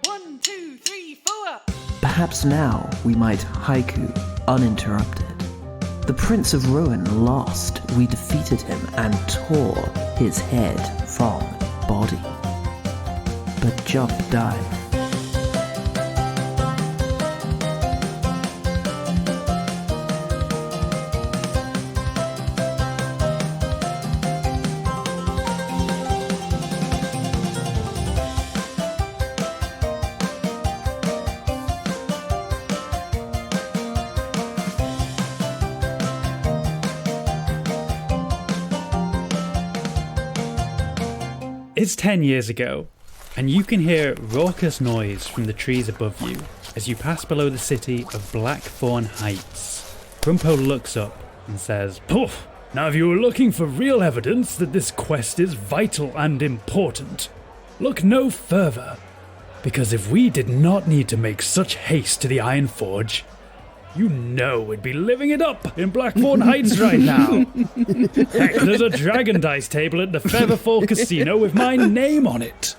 One, two, three, four. Perhaps now we might haiku uninterrupted. The Prince of Ruin lost. We defeated him and tore his head from body. But Jump died. It's 10 years ago, and you can hear raucous noise from the trees above you as you pass below the city of Blackthorn Heights. Grumpo looks up and says, "Poof! Now if you were looking for real evidence that this quest is vital and important, look no further, because if we did not need to make such haste to the Iron Forge, you know we'd be living it up in Blackthorn Heights right now. Heck, there's a dragon dice table at the Featherfall Casino with my name on it."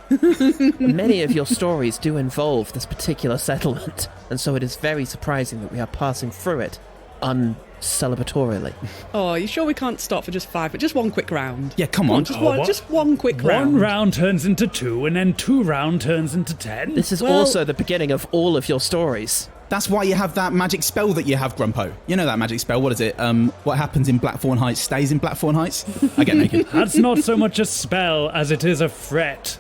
Many of your stories do involve this particular settlement, and so it is very surprising that we are passing through it uncelebratorily. Oh, are you sure we can't stop for just one quick round? Yeah, come on. Just one quick round. One round turns into 2, and then 2 round turns into 10. This is also the beginning of all of your stories. That's why you have that magic spell that you have, Grumpo. You know that magic spell. What is it? What happens in Blackthorn Heights stays in Blackthorn Heights? I get naked. That's not so much a spell as it is a threat.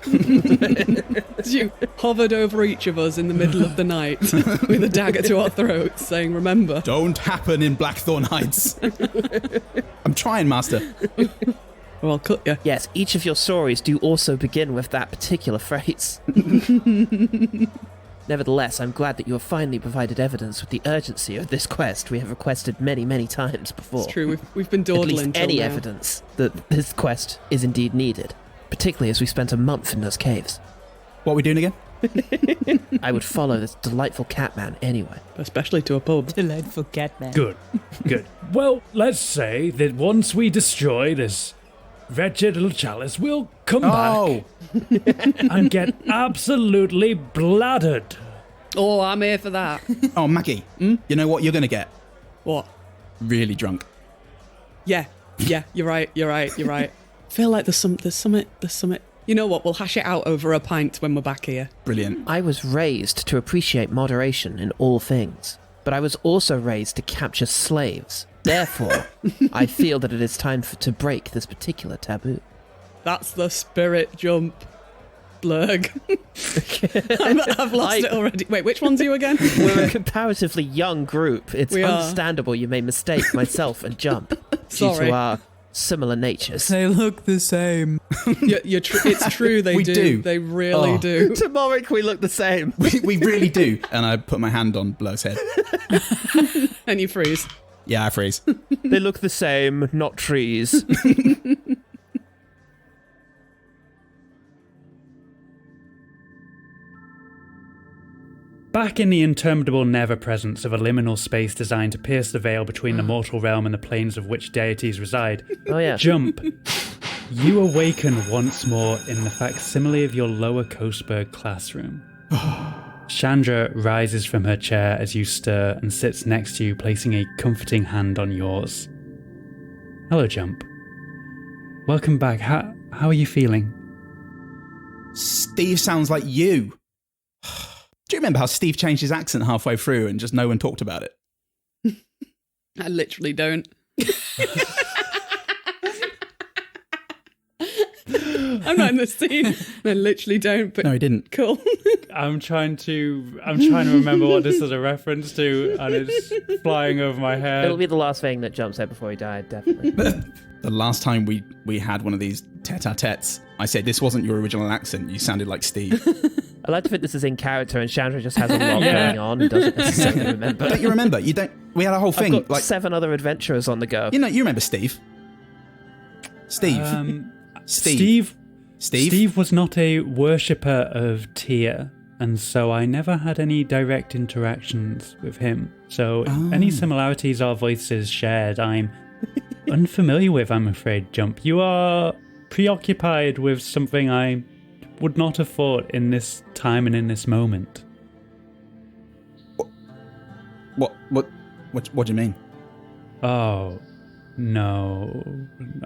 You hovered over each of us in the middle of the night with a dagger to our throats saying, "Remember." Don't happen in Blackthorn Heights. I'm trying, Master. Or I'll cut you. Yes, each of your stories do also begin with that particular phrase. Nevertheless, I'm glad that you have finally provided evidence with the urgency of this quest we have requested many, many times before. It's true, we've been dawdling. At least any evidence that this quest is indeed needed, particularly as we spent a month in those caves. What are we doing again? I would follow this delightful catman anyway. Especially to a pub. Delightful catman. Good. Well, let's say that once we destroy this wretched little chalice, we'll come back and get absolutely bladdered. Oh, I'm here for that. Oh, Maggie, you know what you're going to get? What? Really drunk. Yeah, you're right. Feel like there's something. You know what? We'll hash it out over a pint when we're back here. Brilliant. I was raised to appreciate moderation in all things, but I was also raised to capture slaves. Therefore, I feel that it is time to break this particular taboo. That's the spirit, Jump. Blurg. I've lost it already. Wait, which one's you again? We're a comparatively young group. It's understandable you may mistake myself and Jump due to our similar natures. They look the same. It's true, they do. They really do. Tomorrow we look the same. We really do. And I put my hand on Blur's head. And you freeze. Yeah, I freeze. They look the same, not trees. Back in the interminable never-presence of a liminal space designed to pierce the veil between the mortal realm and the planes of which deities reside, Oh yeah. Jump, you awaken once more in the facsimile of your lower Coastburg classroom. Chandra rises from her chair as you stir and sits next to you, placing a comforting hand on yours. Hello, Jump. Welcome back. How are you feeling? Steve sounds like you. Do you remember how Steve changed his accent halfway through and just no one talked about it? I literally don't. I'm not in the scene. I literally don't. But No, he didn't. Cool. I'm trying to remember what this is a reference to, and it's flying over my head. It'll be the last thing that Jump said before he died, definitely. The last time we had one of these tete-a-tetes, I said this wasn't your original accent. You sounded like Steve. I like to think this is in character and Chandra just has a lot going on and doesn't necessarily remember. Don't you remember? You don't. We had a whole thing. I've got 7 other adventurers on the go. You remember Steve? Steve. Steve was not a worshipper of Tyr, and so I never had any direct interactions with him. So any similarities our voices shared, I'm unfamiliar with, I'm afraid, Jump. You are preoccupied with something I would not have thought in this time and in this moment. What do you mean? Oh, no.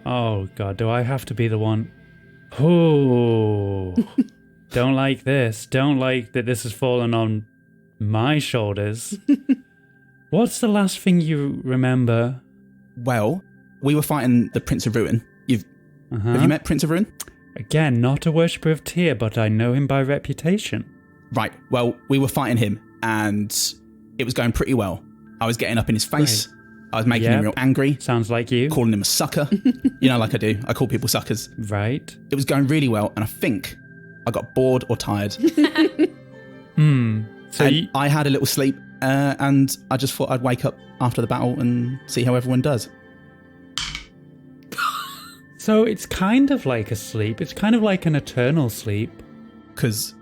Oh, God, do I have to be the one? Oh, don't like this. Don't like that this has fallen on my shoulders. What's the last thing you remember? Well, we were fighting the Prince of Ruin. Have you met Prince of Ruin? Again, not a worshipper of Tyr, but I know him by reputation. Right. Well, we were fighting him, and it was going pretty well. I was getting up in his face. Right. I was making him real angry. Sounds like you. Calling him a sucker. You know, like I do. I call people suckers. Right. It was going really well, and I think I got bored or tired. So I had a little sleep, and I just thought I'd wake up after the battle and see how everyone does. So it's kind of like a sleep. It's kind of like an eternal sleep. Because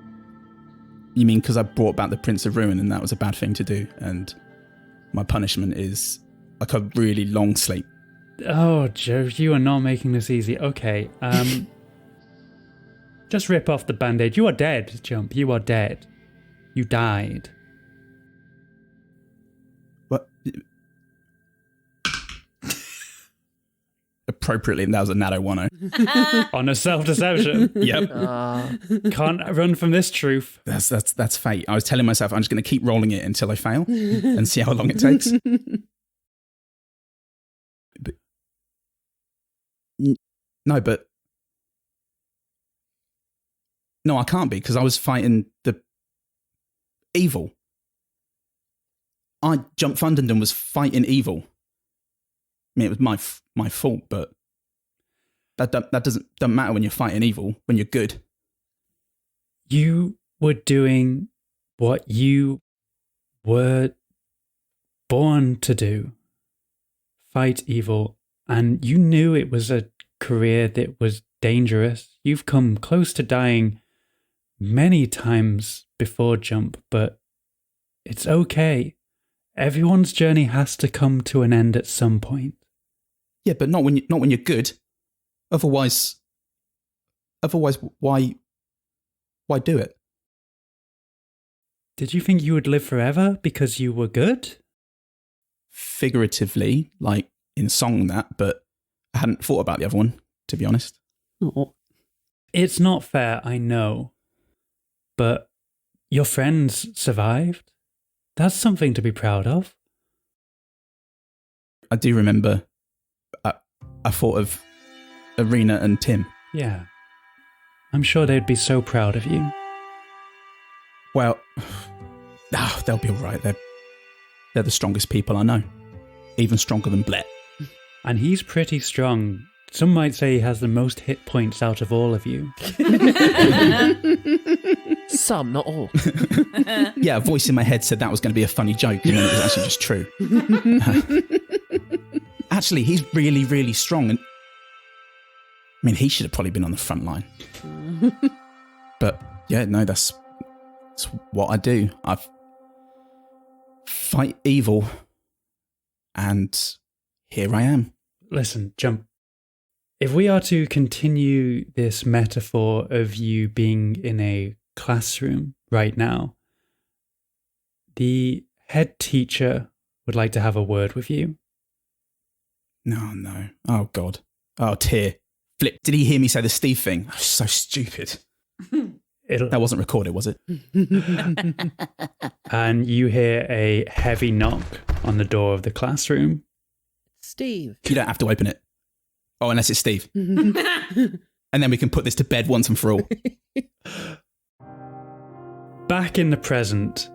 I brought back the Prince of Ruin and that was a bad thing to do, and my punishment is like a really long sleep. Oh, Joe, you are not making this easy. Okay, just rip off the band-aid. You are dead, Jump. You are dead. You died. What? Appropriately, that was a natto 1-0. On a self-deception. Yep. Can't run from this truth. That's fate. I was telling myself I'm just going to keep rolling it until I fail and see how long it takes. No, I can't be, because I was fighting the evil. Jump Thunderdon was fighting evil. I mean, it was my fault, but that doesn't matter when you're fighting evil, when you're good. You were doing what you were born to do. Fight evil. And you knew it was a career that was dangerous. You've come close to dying many times before, Jump, but it's okay. Everyone's journey has to come to an end at some point. Yeah, but not when you're good. Otherwise, why do it? Did you think you would live forever because you were good? Figuratively, like in song and that, but I hadn't thought about the other one, to be honest. Oh. It's not fair, I know. But your friends survived. That's something to be proud of. I do remember I thought of Arena and Tim. Yeah. I'm sure they'd be so proud of you. Well, they'll be all right. They're the strongest people I know. Even stronger than Blett. And he's pretty strong. Some might say he has the most hit points out of all of you. Some, not all. Yeah, a voice in my head said that was going to be a funny joke, and then it was actually just true. Actually, he's really, really strong. And I mean, he should have probably been on the front line. But yeah, no, that's what I do. I fight evil, and here I am. Listen, Jump. If we are to continue this metaphor of you being in a classroom right now, the head teacher would like to have a word with you. No. Oh, God. Oh, Tyr. Flip. Did he hear me say the Steve thing? Oh, so stupid. That wasn't recorded, was it? And you hear a heavy knock on the door of the classroom. Steve. You don't have to open it. Oh, unless it's Steve. And then we can put this to bed once and for all. Back in the present,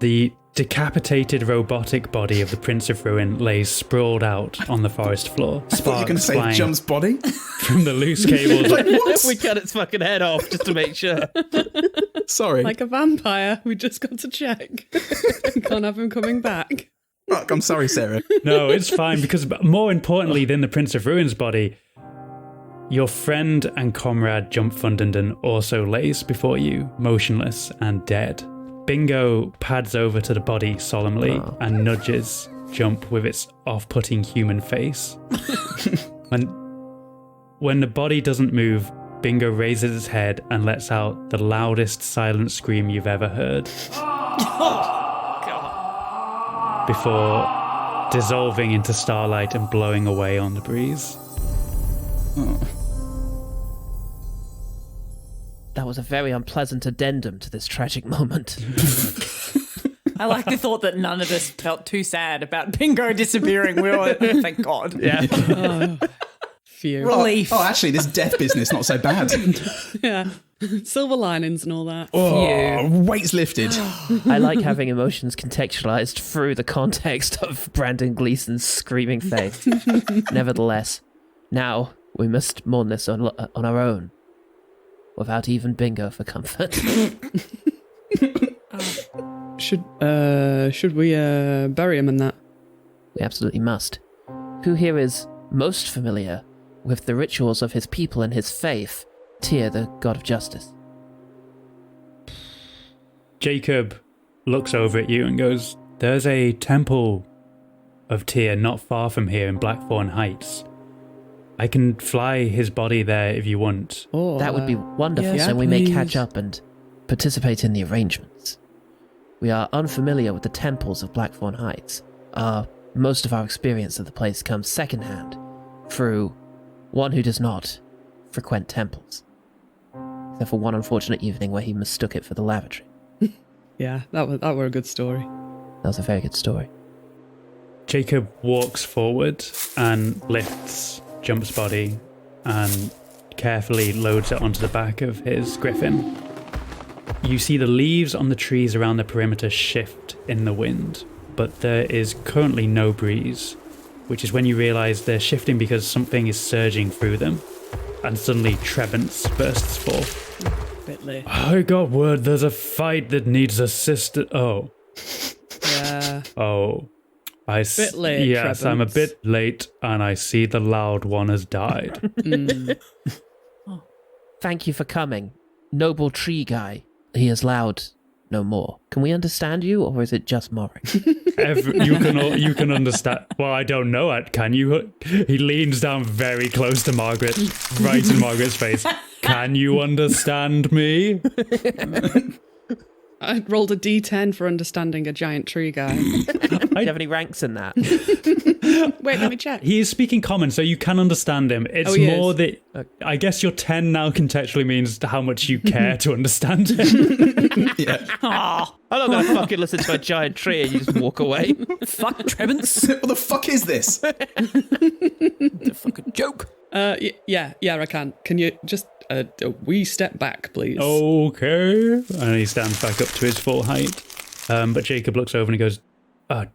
the decapitated robotic body of the Prince of Ruin lays sprawled out on the forest floor. I thought you were going to say Jump's body. From the loose cables. Like, what? We cut its fucking head off just to make sure. Sorry. Like a vampire, we just got to check. Can't have him coming back. Fuck, I'm sorry, Sarah. No, it's fine, because more importantly than the Prince of Ruin's body, your friend and comrade Jump Thunderdon also lays before you, motionless and dead. Bingo pads over to the body solemnly and nudges jump with its off-putting human face. When the body doesn't move, Bingo raises its head and lets out the loudest silent scream you've ever heard. Before dissolving into starlight and blowing away on the breeze. That was a very unpleasant addendum to this tragic moment. I like the thought that none of us felt too sad about Bingo disappearing. We were, thank God. Yeah. Phew. Relief. Oh, actually, this death business not so bad. Yeah. Silver linings and all that. Oh, weights lifted. I like having emotions contextualized through the context of Brandon Gleeson's screaming face. Nevertheless, now we must mourn this on our own, without even Bingo for comfort. Should we bury him in that? We absolutely must. Who here is most familiar with the rituals of his people and his faith? Tyr, the god of justice. Jacob looks over at you and goes, "There's a Temple of Tyr not far from here in Blackthorn Heights. I can fly his body there if you want." Oh, That would be wonderful, yes, so we may please. catch up and participate in the arrangements. We are unfamiliar with the temples of Blackthorn Heights. Most of our experience of the place comes secondhand through one who does not frequent temples. Except for one unfortunate evening where he mistook it for the lavatory. Yeah, that were a good story. That was a very good story. Jacob walks forward and lifts Jump's body and carefully loads it onto the back of his griffin. You see the leaves on the trees around the perimeter shift in the wind, but there is currently no breeze, which is when you realise they're shifting because something is surging through them, and suddenly Trebance bursts forth. Bit late. I got word there's a fight that needs assistance. Oh. Yeah. Oh. Bit late, Yes, I'm a Trebance. bit late, and I see the loud one has died. Thank you for coming. Noble tree guy. He is loud no more. Can we understand you, or is it just Morik? You can understand. Well, I don't know it. Can you? He leans down very close to Margaret, right in Margaret's face. Can you understand me? I rolled a D10 for understanding a giant tree guy. Do you have any ranks in that? Wait, let me check. He is speaking common, so you can understand him. It's he more is. that I guess your 10 now contextually means how much you care to understand him. Yeah. Aw, I'm not going to fucking listen to a giant tree and you just walk away. fuck Trebance. What the fuck is this? The fucking joke. Yeah, I can. Can you just a wee step back, please? Okay. And he stands back up to his full height. But Jacob looks over and he goes,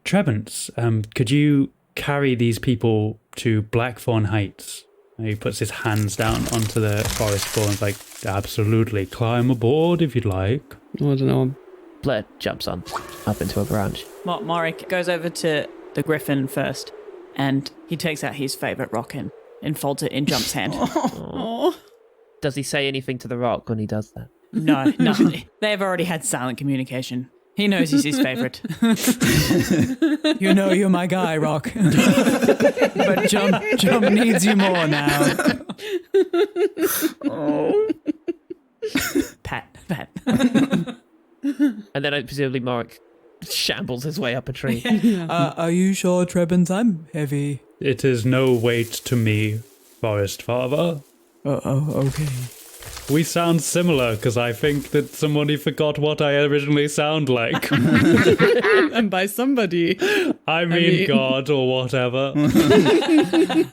Trebance, could you carry these people to Blackthorn Heights? And he puts his hands down onto the forest floor and is like, absolutely, climb aboard if you'd like. I don't know. Blair jumps on up into a branch. Morik goes over to the griffin first, and he takes out his favourite rock and folds it in Jump's hand. Does he say anything to the rock when he does that? No, they've already had silent communication. He knows he's his favourite. You know you're my guy, Rock. But Jump needs you more now. Pat. And then presumably Morik shambles his way up a tree. Are you sure, Trebance? I'm heavy. It is no weight to me, Forest Father. Oh, okay. We sound similar because I think that somebody forgot what I originally sound like. And by somebody, I mean mean- God or whatever.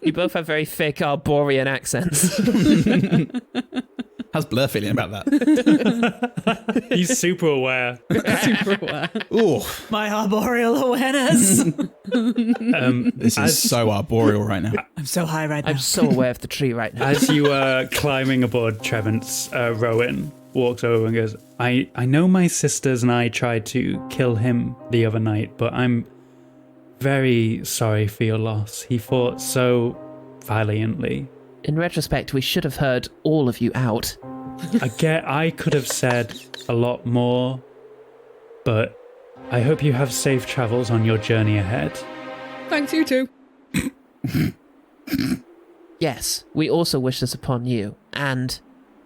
You both have very thick Arborean accents. How's Blur feeling about that? He's super aware. super aware. Ooh, My arboreal awareness. this is so arboreal right now. I'm so high right now. I'm so aware of the tree right now. As you are climbing aboard Trebance, Rowan walks over and goes, I know my sisters and I tried to kill him the other night, but I'm very sorry for your loss. He fought so valiantly. In retrospect, we should have heard all of you out. I could have said a lot more, but I hope you have safe travels on your journey ahead. Thanks, you too. Yes, we also wish this upon you, and,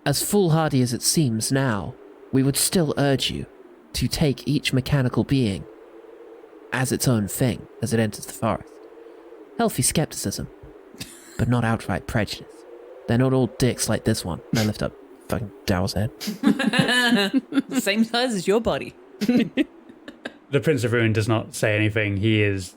as foolhardy as it seems now, we would still urge you to take each mechanical being as its own thing as it enters the forest. Healthy skepticism, but not outright prejudice. They're not all dicks like this one. I lift up fucking Dow's head. Same size as your body. The Prince of Ruin does not say anything. He is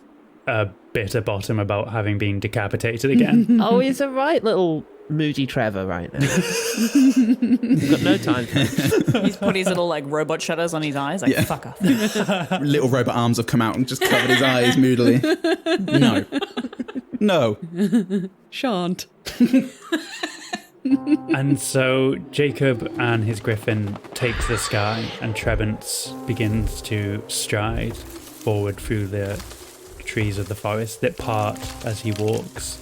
a bitter bottom about having been decapitated again. Oh, he's a right little moody Trevor right now. We've got no time for it. He's put his little like robot shutters on his eyes. Like, fuck off. Little robot arms have come out and just covered his eyes moodily. No. No. Shan't. And so Jacob and his griffin take to the sky, and Trebance begins to stride forward through the trees of the forest that part as he walks.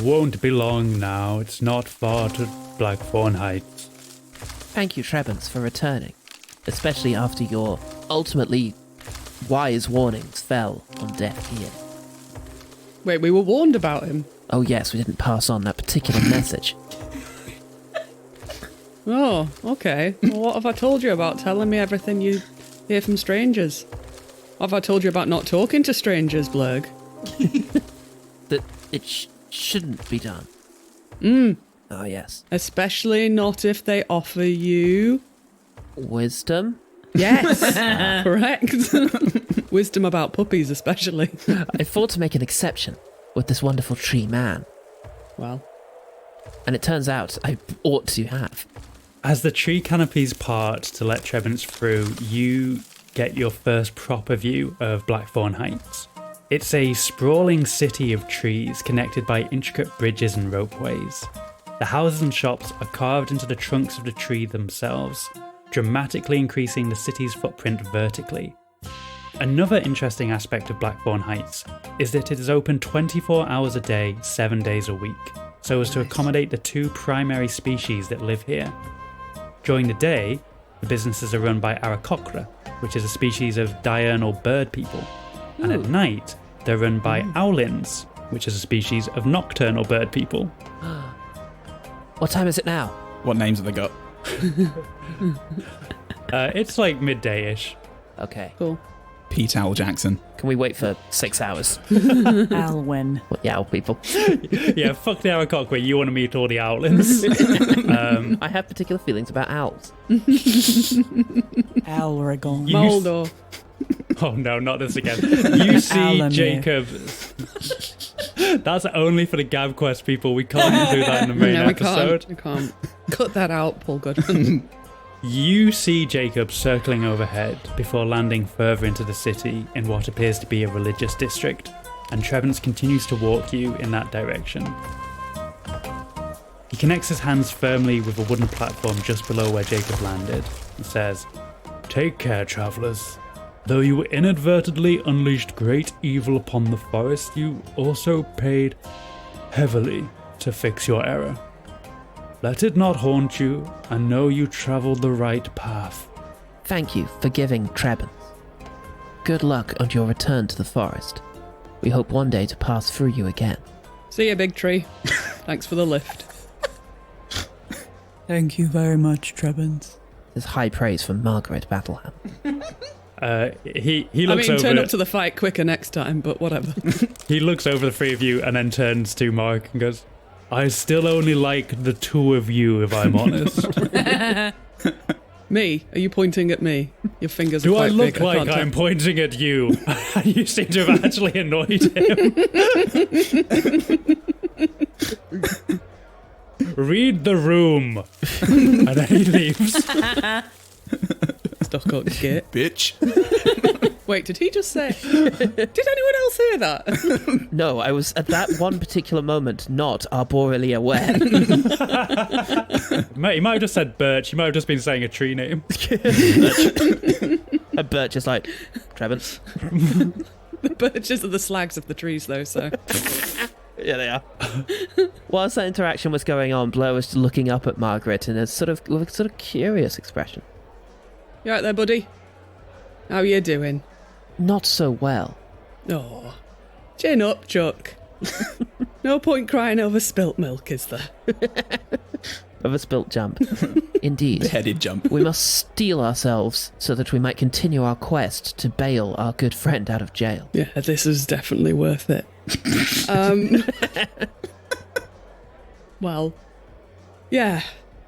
Won't be long now. It's not far to Blackthorn Heights. Thank you, Trebance, for returning, especially after your ultimately wise warnings fell on deaf ears. Wait, we were warned about him. Oh yes, we didn't pass on that particular message. Oh, okay. Well, what have I told you about telling me everything you hear from strangers? What have I told you about not talking to strangers, Blurg? That it shouldn't be done. Oh yes. Especially not if they offer you... Wisdom? Yes, correct. Wisdom about puppies, especially. I thought to make an exception with this wonderful tree man, Well, and it turns out I ought to have. As the tree canopies part to let Trebance through, you get your first proper view of Blackthorn Heights. It's a sprawling city of trees connected by intricate bridges and ropeways. The houses and shops are carved into the trunks of the tree themselves, dramatically increasing the city's footprint vertically. Another interesting aspect of Blackthorn Heights is that it is open 24 hours a day, 7 days a week, so as to accommodate the two primary species that live here. During the day, the businesses are run by Arakocra, which is a species of diurnal bird people, and at night, they're run by Owlins, which is a species of nocturnal bird people. What time is it now? What names have they got? It's like midday-ish. Okay. cool. Pete Owl Jackson. Can we wait for 6 hours? Alwyn. What, yeah, people. Yeah, fuck the Arakocra, you want to meet all the Owlins. I have particular feelings about owls. Alragon. Moldor. Oh no, not this again. You see Alamir. Jacob. That's only for the Gab Quest people. We can't do that in the main No, we episode. can't. We can't. Cut that out, Paul Goodman. You see Jacob circling overhead before landing further into the city in what appears to be a religious district, and Trebance continues to walk you in that direction. He connects his hands firmly with a wooden platform just below where Jacob landed and says, "Take care, travellers. Though you inadvertently unleashed great evil upon the forest, you also paid heavily to fix your error. Let it not haunt you, and know you travelled the right path." Thank you for giving Trebance. Good luck on your return to the forest. We hope one day to pass through you again. See you, big tree. Thanks for the lift. Thank you very much, Trebance. There's high praise from Margaret Battleham. He looks over. Turn up to the fight quicker next time, but whatever. He looks over the three of you and then turns to Mark and goes, "I still only like the two of you, if I'm honest." Me? Are you pointing at me? Your fingers Do are I quite look big. like can't I'm tell. pointing at you? You seem to have actually annoyed him. Read the room. And then he leaves. Stuff called git. Bitch. Wait, did he just say... Did anyone else hear that? No, I was at that one particular moment not arboreally aware. He might have just said birch. He might have just been saying a tree name. A birch is like, Trebance. The birches are the slags of the trees, though, so... Yeah, they are. Whilst that interaction was going on, Blair was looking up at Margaret in with a sort of curious expression. You right there, buddy? How you doing? Not so well. Oh, Chin up, Chuck. No point crying over spilt milk, is there? Of a spilt jump. Indeed. Beheaded jump. We must steel ourselves so that we might continue our quest to bail our good friend out of jail. Yeah, this is definitely worth it. Well, yeah,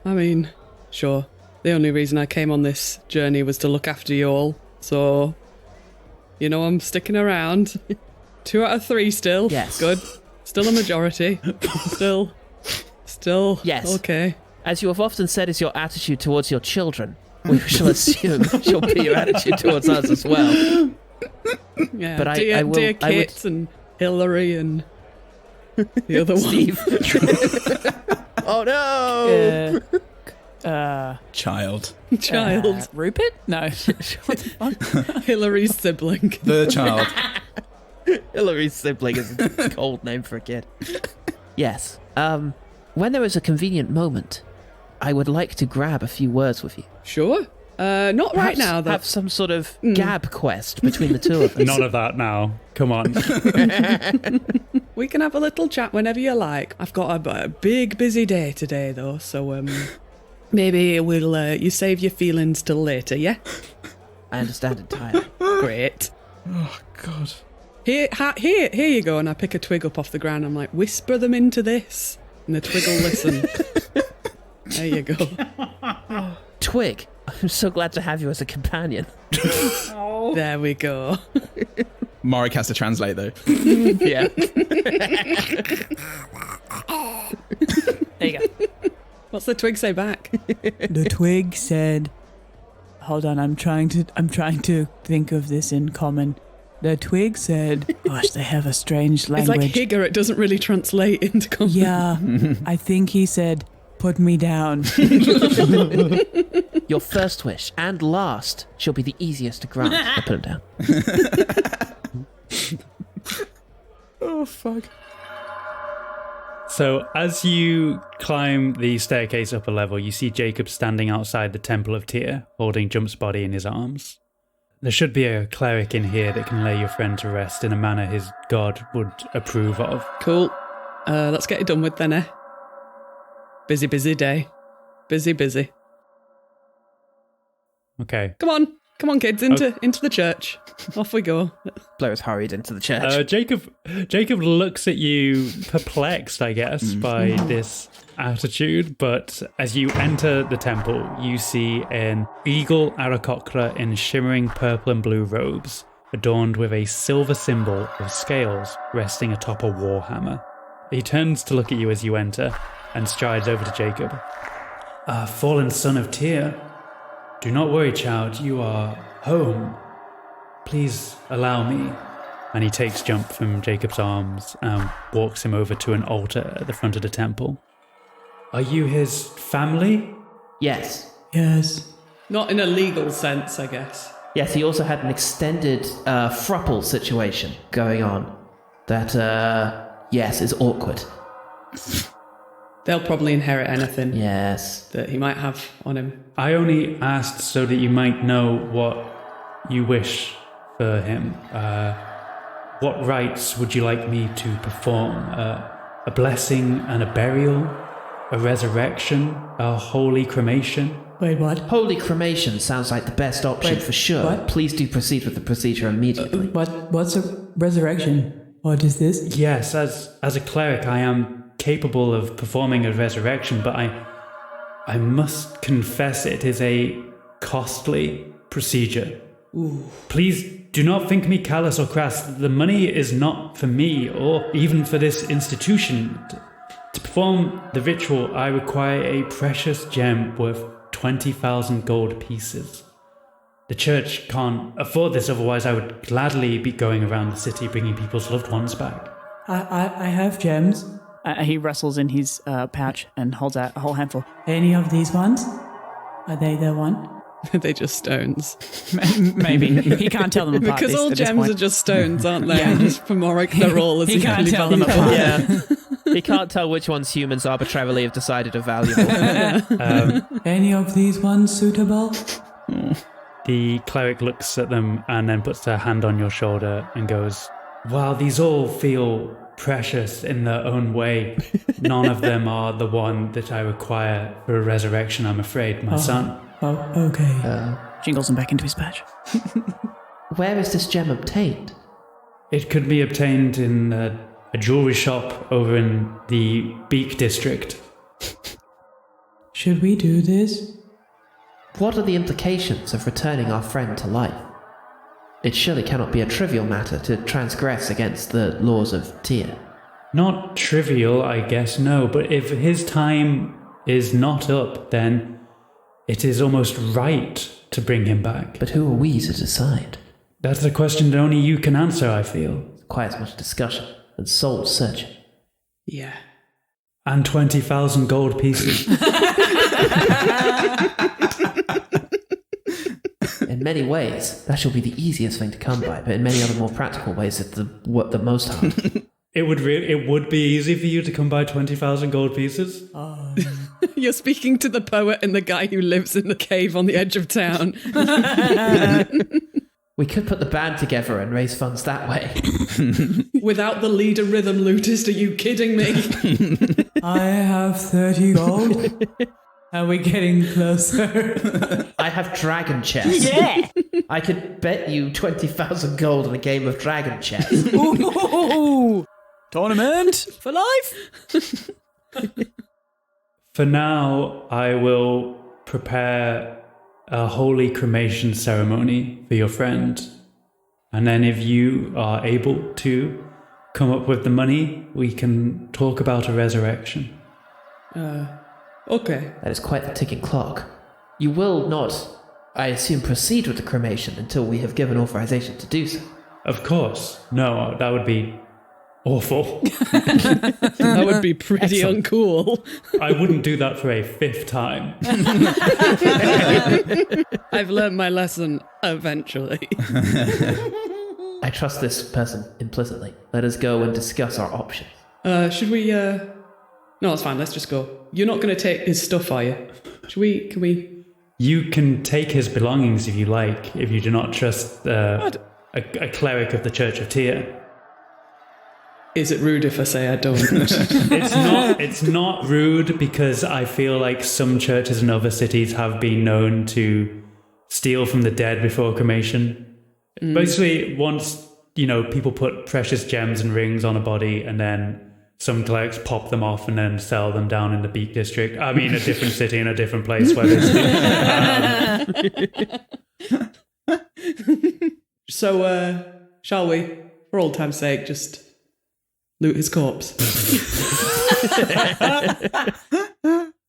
I mean, sure. The only reason I came on this journey was to look after you all, so, you know, I'm sticking around. 2 out of 3 still. Yes. Good. Still a majority. Still. Yes. Okay. As you have often said is your attitude towards your children, we shall assume shall be your attitude towards us as well. Yeah. But dear Kit and Hillary and the other Steve. Oh no! Child. Child. Rupert? No. What the fuck? Hillary's sibling. The child. Hillary's sibling is a cold name for a kid. Yes. When there is a convenient moment, I would like to grab a few words with you. Sure. Not right now, though. Have some sort of gab quest between the two of us. None of that now. Come on. We can have a little chat whenever you like. I've got a big, busy day today, though, so maybe we'll you save your feelings till later, yeah? I understand entirely. Great. Oh, God. Here you go, and I pick a twig up off the ground. I'm like, whisper them into this, and the twig will listen. There you go. Twig, I'm so glad to have you as a companion. There we go. Marek has to translate, though. Yeah. There you go. What's the twig say back? The twig said, hold on, I'm trying to think of this in common. The twig said, gosh, they have a strange language. It's like Higger, it doesn't really translate into common. Yeah, I think he said, put me down. Your first wish and last shall be the easiest to grant. I put him down. Oh, fuck. So, as you climb the staircase up a level, you see Jacob standing outside the Temple of Tyr, holding Jump's body in his arms. There should be a cleric in here that can lay your friend to rest in a manner his god would approve of. Cool. Let's get it done with then, eh? Busy day. Busy. Okay. Come on, kids, into the church. Off we go. Blair is hurried into the church. Jacob looks at you perplexed, I guess, by this attitude, but as you enter the temple, you see an eagle Aarakocra in shimmering purple and blue robes, adorned with a silver symbol of scales resting atop a warhammer. He turns to look at you as you enter and strides over to Jacob. Fallen son of Tyr, do not worry, child, you are home. Please allow me. And he takes Jump from Jacob's arms and walks him over to an altar at the front of the temple. Are you his family? Yes. Yes. Not in a legal sense, I guess. Yes, he also had an extended thruple situation going on that, yes, is awkward. They'll probably inherit anything Yes. that he might have on him. I only asked so that you might know what you wish for him. What rites would you like me to perform? A blessing and a burial? A resurrection? A holy cremation? Wait, what? Holy cremation sounds like the best option Wait, for sure. what? Please do proceed with the procedure immediately. What's a resurrection? What is this? Yes, as a cleric, I am capable of performing a resurrection, but I must confess it is a costly procedure. Ooh. Please do not think me callous or crass. The money is not for me or even for this institution. To perform the ritual, I require a precious gem worth 20,000 gold pieces. The church can't afford this, otherwise I would gladly be going around the city bringing people's loved ones back. I have gems. He wrestles in his pouch and holds out a whole handful. Any of these ones? Are they the one? They're just stones. Maybe. He can't tell them apart. Because all at this gems point. are just stones, aren't they? Yeah. Just for Morik, they're all as He can't equally tell them valuable. apart. Yeah. He can't tell which ones humans arbitrarily have decided are valuable. Any of these ones suitable? The cleric looks at them and then puts their hand on your shoulder and goes, While these all feel precious in their own way, none of them are the one that I require for a resurrection, I'm afraid, my son. Oh, okay. Jingles him back into his patch. Where is this gem obtained? It could be obtained in a jewelry shop over in the Beak District. Should we do this? What are the implications of returning our friend to life? It surely cannot be a trivial matter to transgress against the laws of Tyr. Not trivial, I guess, no, but if his time is not up, then it is almost right to bring him back. But who are we to decide? That's a question that only you can answer, I feel. Quite as much discussion and soul searching. Yeah. And 20,000 gold pieces. In many ways, that shall be the easiest thing to come by, but in many other more practical ways, it's the most hard. It would be easy for you to come by 20,000 gold pieces? You're speaking to the poet and the guy who lives in the cave on the edge of town. We could put the band together and raise funds that way. Without the leader rhythm lootist, are you kidding me? I have 30 gold. Are we getting closer? I have dragon chess. Yeah! I could bet you 20,000 gold in a game of dragon chess. Ooh, tournament for life? For now, I will prepare a holy cremation ceremony for your friend. And then if you are able to come up with the money, we can talk about a resurrection. Okay. That is quite the ticking clock. You will not, I assume, proceed with the cremation until we have given authorization to do so. Of course. No, that would be awful. That would be pretty uncool. I wouldn't do that for a 5th time. I've learned my lesson eventually. I trust this person implicitly. Let us go and discuss our options. Should we, No, it's fine, let's just go. You're not going to take his stuff, are you? Can we... You can take his belongings if you like, if you do not trust a cleric of the Church of Tyr. Is it rude if I say I don't? It's not rude, because I feel like some churches in other cities have been known to steal from the dead before cremation. Basically, once, people put precious gems and rings on a body, and then some clerics pop them off and then sell them down in the Beak District. I mean, a different city in a different place where So, shall we, for old time's sake, just loot his corpse?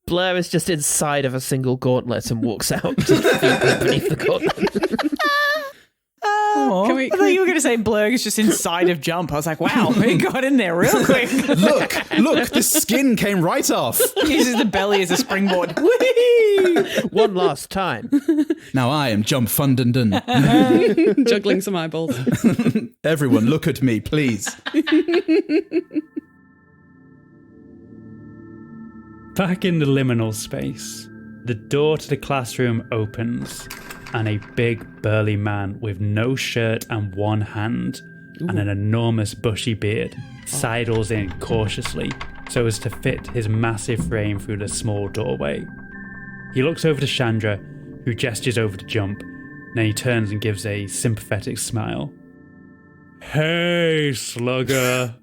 Blair is just inside of a single gauntlet and walks out beneath the gauntlet. I thought you were going to say Blurg is just inside of Jump. I was like, wow, he got in there real quick. Look, the skin came right off. He uses the belly as a springboard. One last time. Now I am Jump Fundenden. Juggling some eyeballs. Everyone, look at me, please. Back in the liminal space, the door to the classroom opens, and a big burly man with no shirt and one hand and an enormous bushy beard sidles in cautiously so as to fit his massive frame through the small doorway. He looks over to Chandra, who gestures over to Jump, and then he turns and gives a sympathetic smile. Hey, slugger.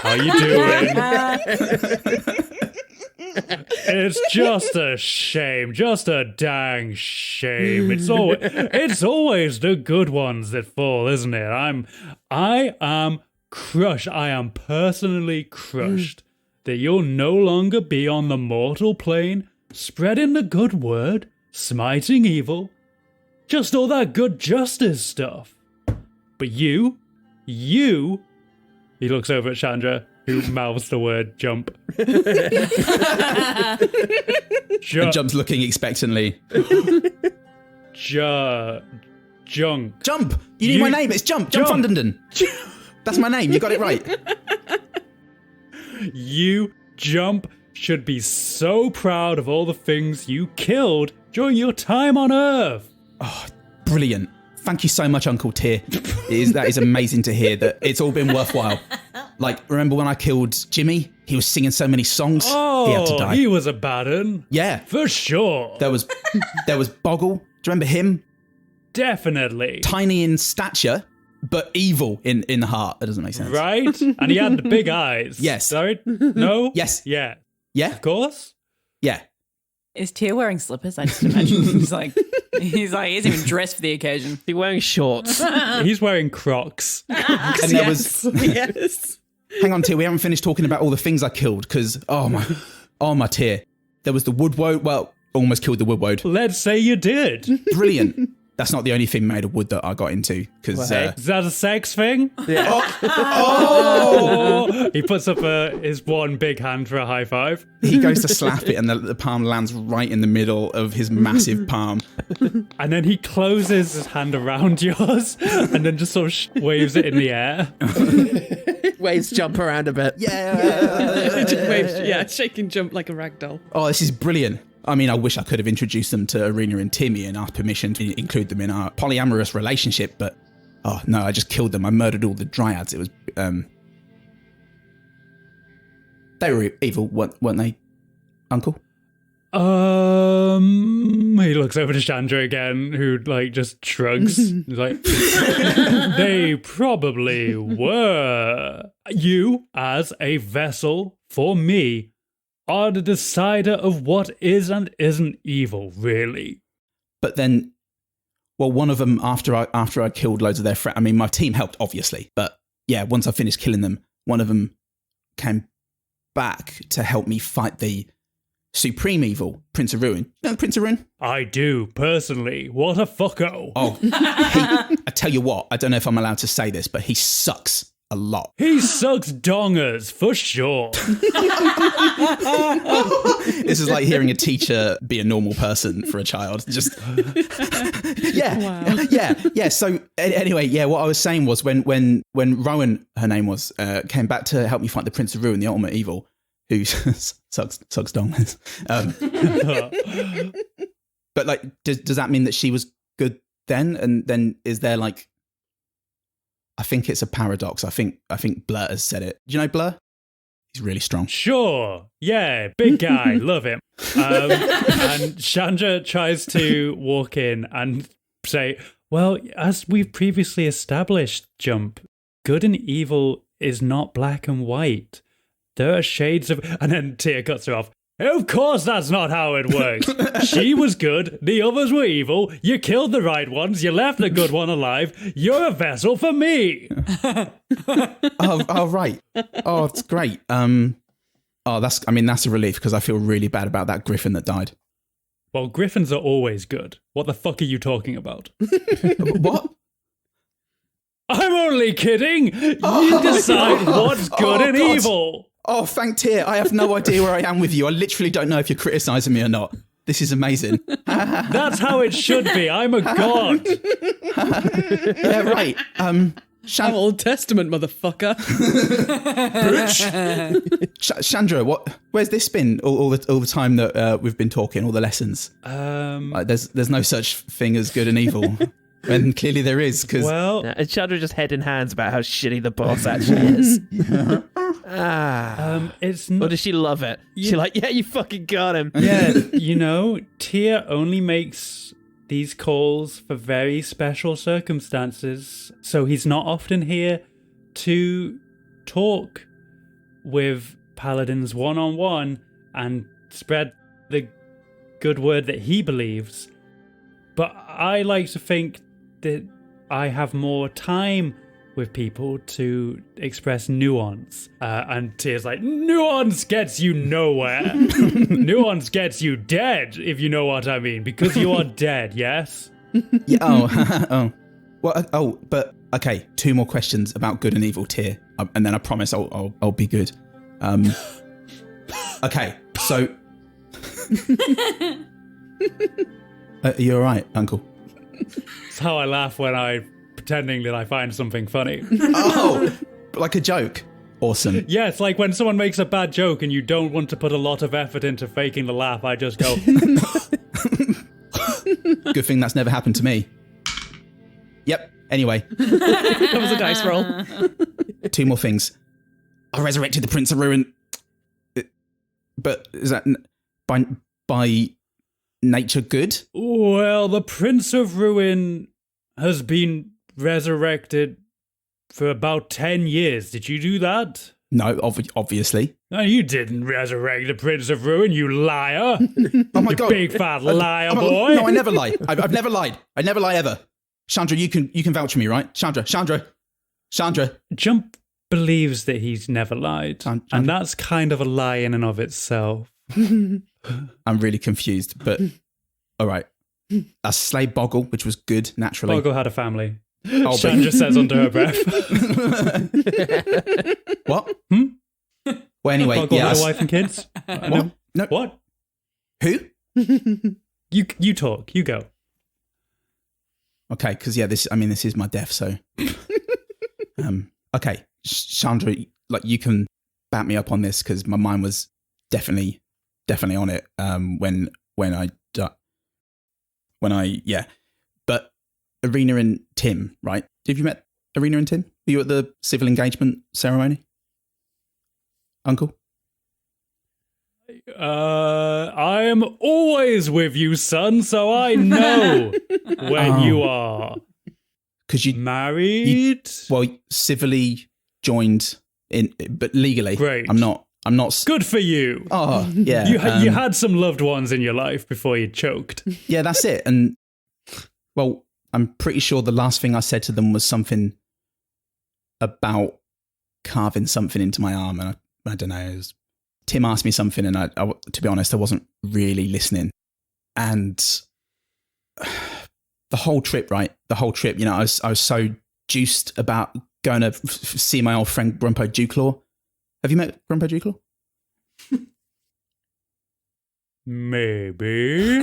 How you doing? It's just a shame, just a dang shame. It's always the good ones that fall, isn't it? I am crushed. I am personally crushed that you'll no longer be on the mortal plane, spreading the good word, smiting evil, just all that good justice stuff. But you, he looks over at Chandra, who mouths the word jump. And Jump's looking expectantly. Junk. Jump! You need my name, it's Jump Fundenden. That's my name, you got it right. You, Jump, should be so proud of all the things you killed during your time on Earth. Oh, brilliant. thank you so much, Uncle Tyr. That is amazing to hear that it's all been worthwhile. Like, remember when I killed Jimmy? He was singing so many songs. Oh, he had to die. he was a bad un. Yeah. For sure. There was Boggle. Do you remember him? Definitely. Tiny in stature, but evil in the heart. That doesn't make sense. Right? And he had the big eyes. Yes. Sorry? No? Yes. Yeah. Yeah? Of course. Yeah. Is Tyr wearing slippers? I just imagine he's even dressed for the occasion. Is he wearing shorts? He's wearing Crocs. And there was... Yes. Hang on, Tyr, we haven't finished talking about all the things I killed, because, oh my Tyr. There was the woodwoad. Well, almost killed the woodwoad. Let's say you did. Brilliant. That's not the only thing made of wood that I got into, because... Is that a sex thing? Yeah. Oh! He puts up his one big hand for a high five. he goes to slap it, and the palm lands right in the middle of his massive palm. And then he closes his hand around yours and then just sort of waves it in the air. Waves jump around a bit. Yeah, shake and jump like a rag doll. Oh, this is brilliant. I mean, I wish I could have introduced them to Arena and Timmy and asked permission to include them in our polyamorous relationship, but oh no, I just killed them. I murdered all the dryads. It was, they were evil, weren't they, Uncle? He looks over to Chandra again, who just shrugs. He's like, they probably were. You, as a vessel for me, are the decider of what is and isn't evil, really. But then, well, one of them, after I killed loads of their friends, I mean, my team helped, obviously, but yeah, once I finished killing them, one of them came back to help me fight the supreme evil, Prince of Ruin. You know Prince of Ruin? I do, personally. What a fucko. Oh, I tell you what, I don't know if I'm allowed to say this, but he sucks a lot. He sucks dongers, for sure. This is like hearing a teacher be a normal person for a child. Just yeah. So anyway, yeah. What I was saying was when Rowan, her name was, came back to help me fight the Prince of Ruin, the ultimate evil, who sucks dongers. But like, does that mean that she was good then? And then is there like? I think it's a paradox. I think Blur has said it. Do you know Blur? He's really strong. Sure. Yeah, big guy. Love him. And Chandra tries to walk in and say, well, as we've previously established, Jump, good and evil is not black and white. There are shades of... And then Tyr cuts her off. Of course that's not how it works. She was good, the others were evil, you killed the right ones, you left the good one alive, you're a vessel for me. Oh, right. Oh, it's great. That's a relief, because I feel really bad about that griffin that died. Well, griffins are always good. What the fuck are you talking about? What? I'm only kidding. You decide what's good and God. evil. Oh, thank Tyr. I have no idea where I am with you. I literally don't know if you're criticising me or not. This is amazing. That's how it should be. I'm a god. Yeah, right. I'm Old Testament, motherfucker. Chandra, where's this been all the time that we've been talking, all the lessons? Like, there's no such thing as good and evil. When clearly there is, because... Well... And Chandra just head in hands about how shitty the boss actually is. It's not... Or does she love it? She's like, yeah, you fucking got him. Yeah, Tyr only makes these calls for very special circumstances, so he's not often here to talk with paladins one-on-one and spread the good word that he believes. But I like to think that I have more time with people to express nuance. And Tyr's like, nuance gets you nowhere. Nuance gets you dead, if you know what I mean, because you are dead, yes? Yeah, Well, but okay, 2 more questions about good and evil, Tyr, and then I promise I'll be good. Okay, so... are you all right, Uncle? It's how I laugh when I'm pretending that I find something funny. Oh, like a joke. Awesome. Yeah, it's like when someone makes a bad joke and you don't want to put a lot of effort into faking the laugh, I just go... Good thing that's never happened to me. Yep. Anyway, That was a dice roll. 2 more things. I resurrected the Prince of Ruin. But is that by nature good? Well, the Prince of Ruin has been resurrected for about 10 years. Did you do that? No, obviously. No, you didn't resurrect the Prince of Ruin, you liar. Oh my You God. big fat liar, boy. No, I never lie. I've never lied. I never lie ever. Chandra, you can vouch for me, right? Chandra. Jump believes that he's never lied. And that's kind of a lie in and of itself. I'm really confused, but all right. I slayed Boggle, which was good, naturally. Boggle had a family. Oh, Chandra says under her breath. What? Well, anyway, Boggle yeah. had a wife and kids. What? No. What? Who? You talk. You go. Okay, because this is my death, so. Okay, Chandra, like you can back me up on this because my mind was definitely on it. But Arena and Tim, right? Have you met Arena and Tim? Were you at the civil engagement ceremony, Uncle? I am always with you, son, so I know when you are. Because you married? Civilly joined but legally. Great. I'm not. Good for you. Oh, yeah. You had some loved ones in your life before you choked. Yeah, that's it. And well, I'm pretty sure the last thing I said to them was something about carving something into my arm, and I don't know. Tim asked me something, and I, to be honest, I wasn't really listening. And the whole trip, right? The whole trip, I was so juiced about going to see my old friend Grumpo Dewclaw. Have you met Grumpo Dewclaw? Maybe.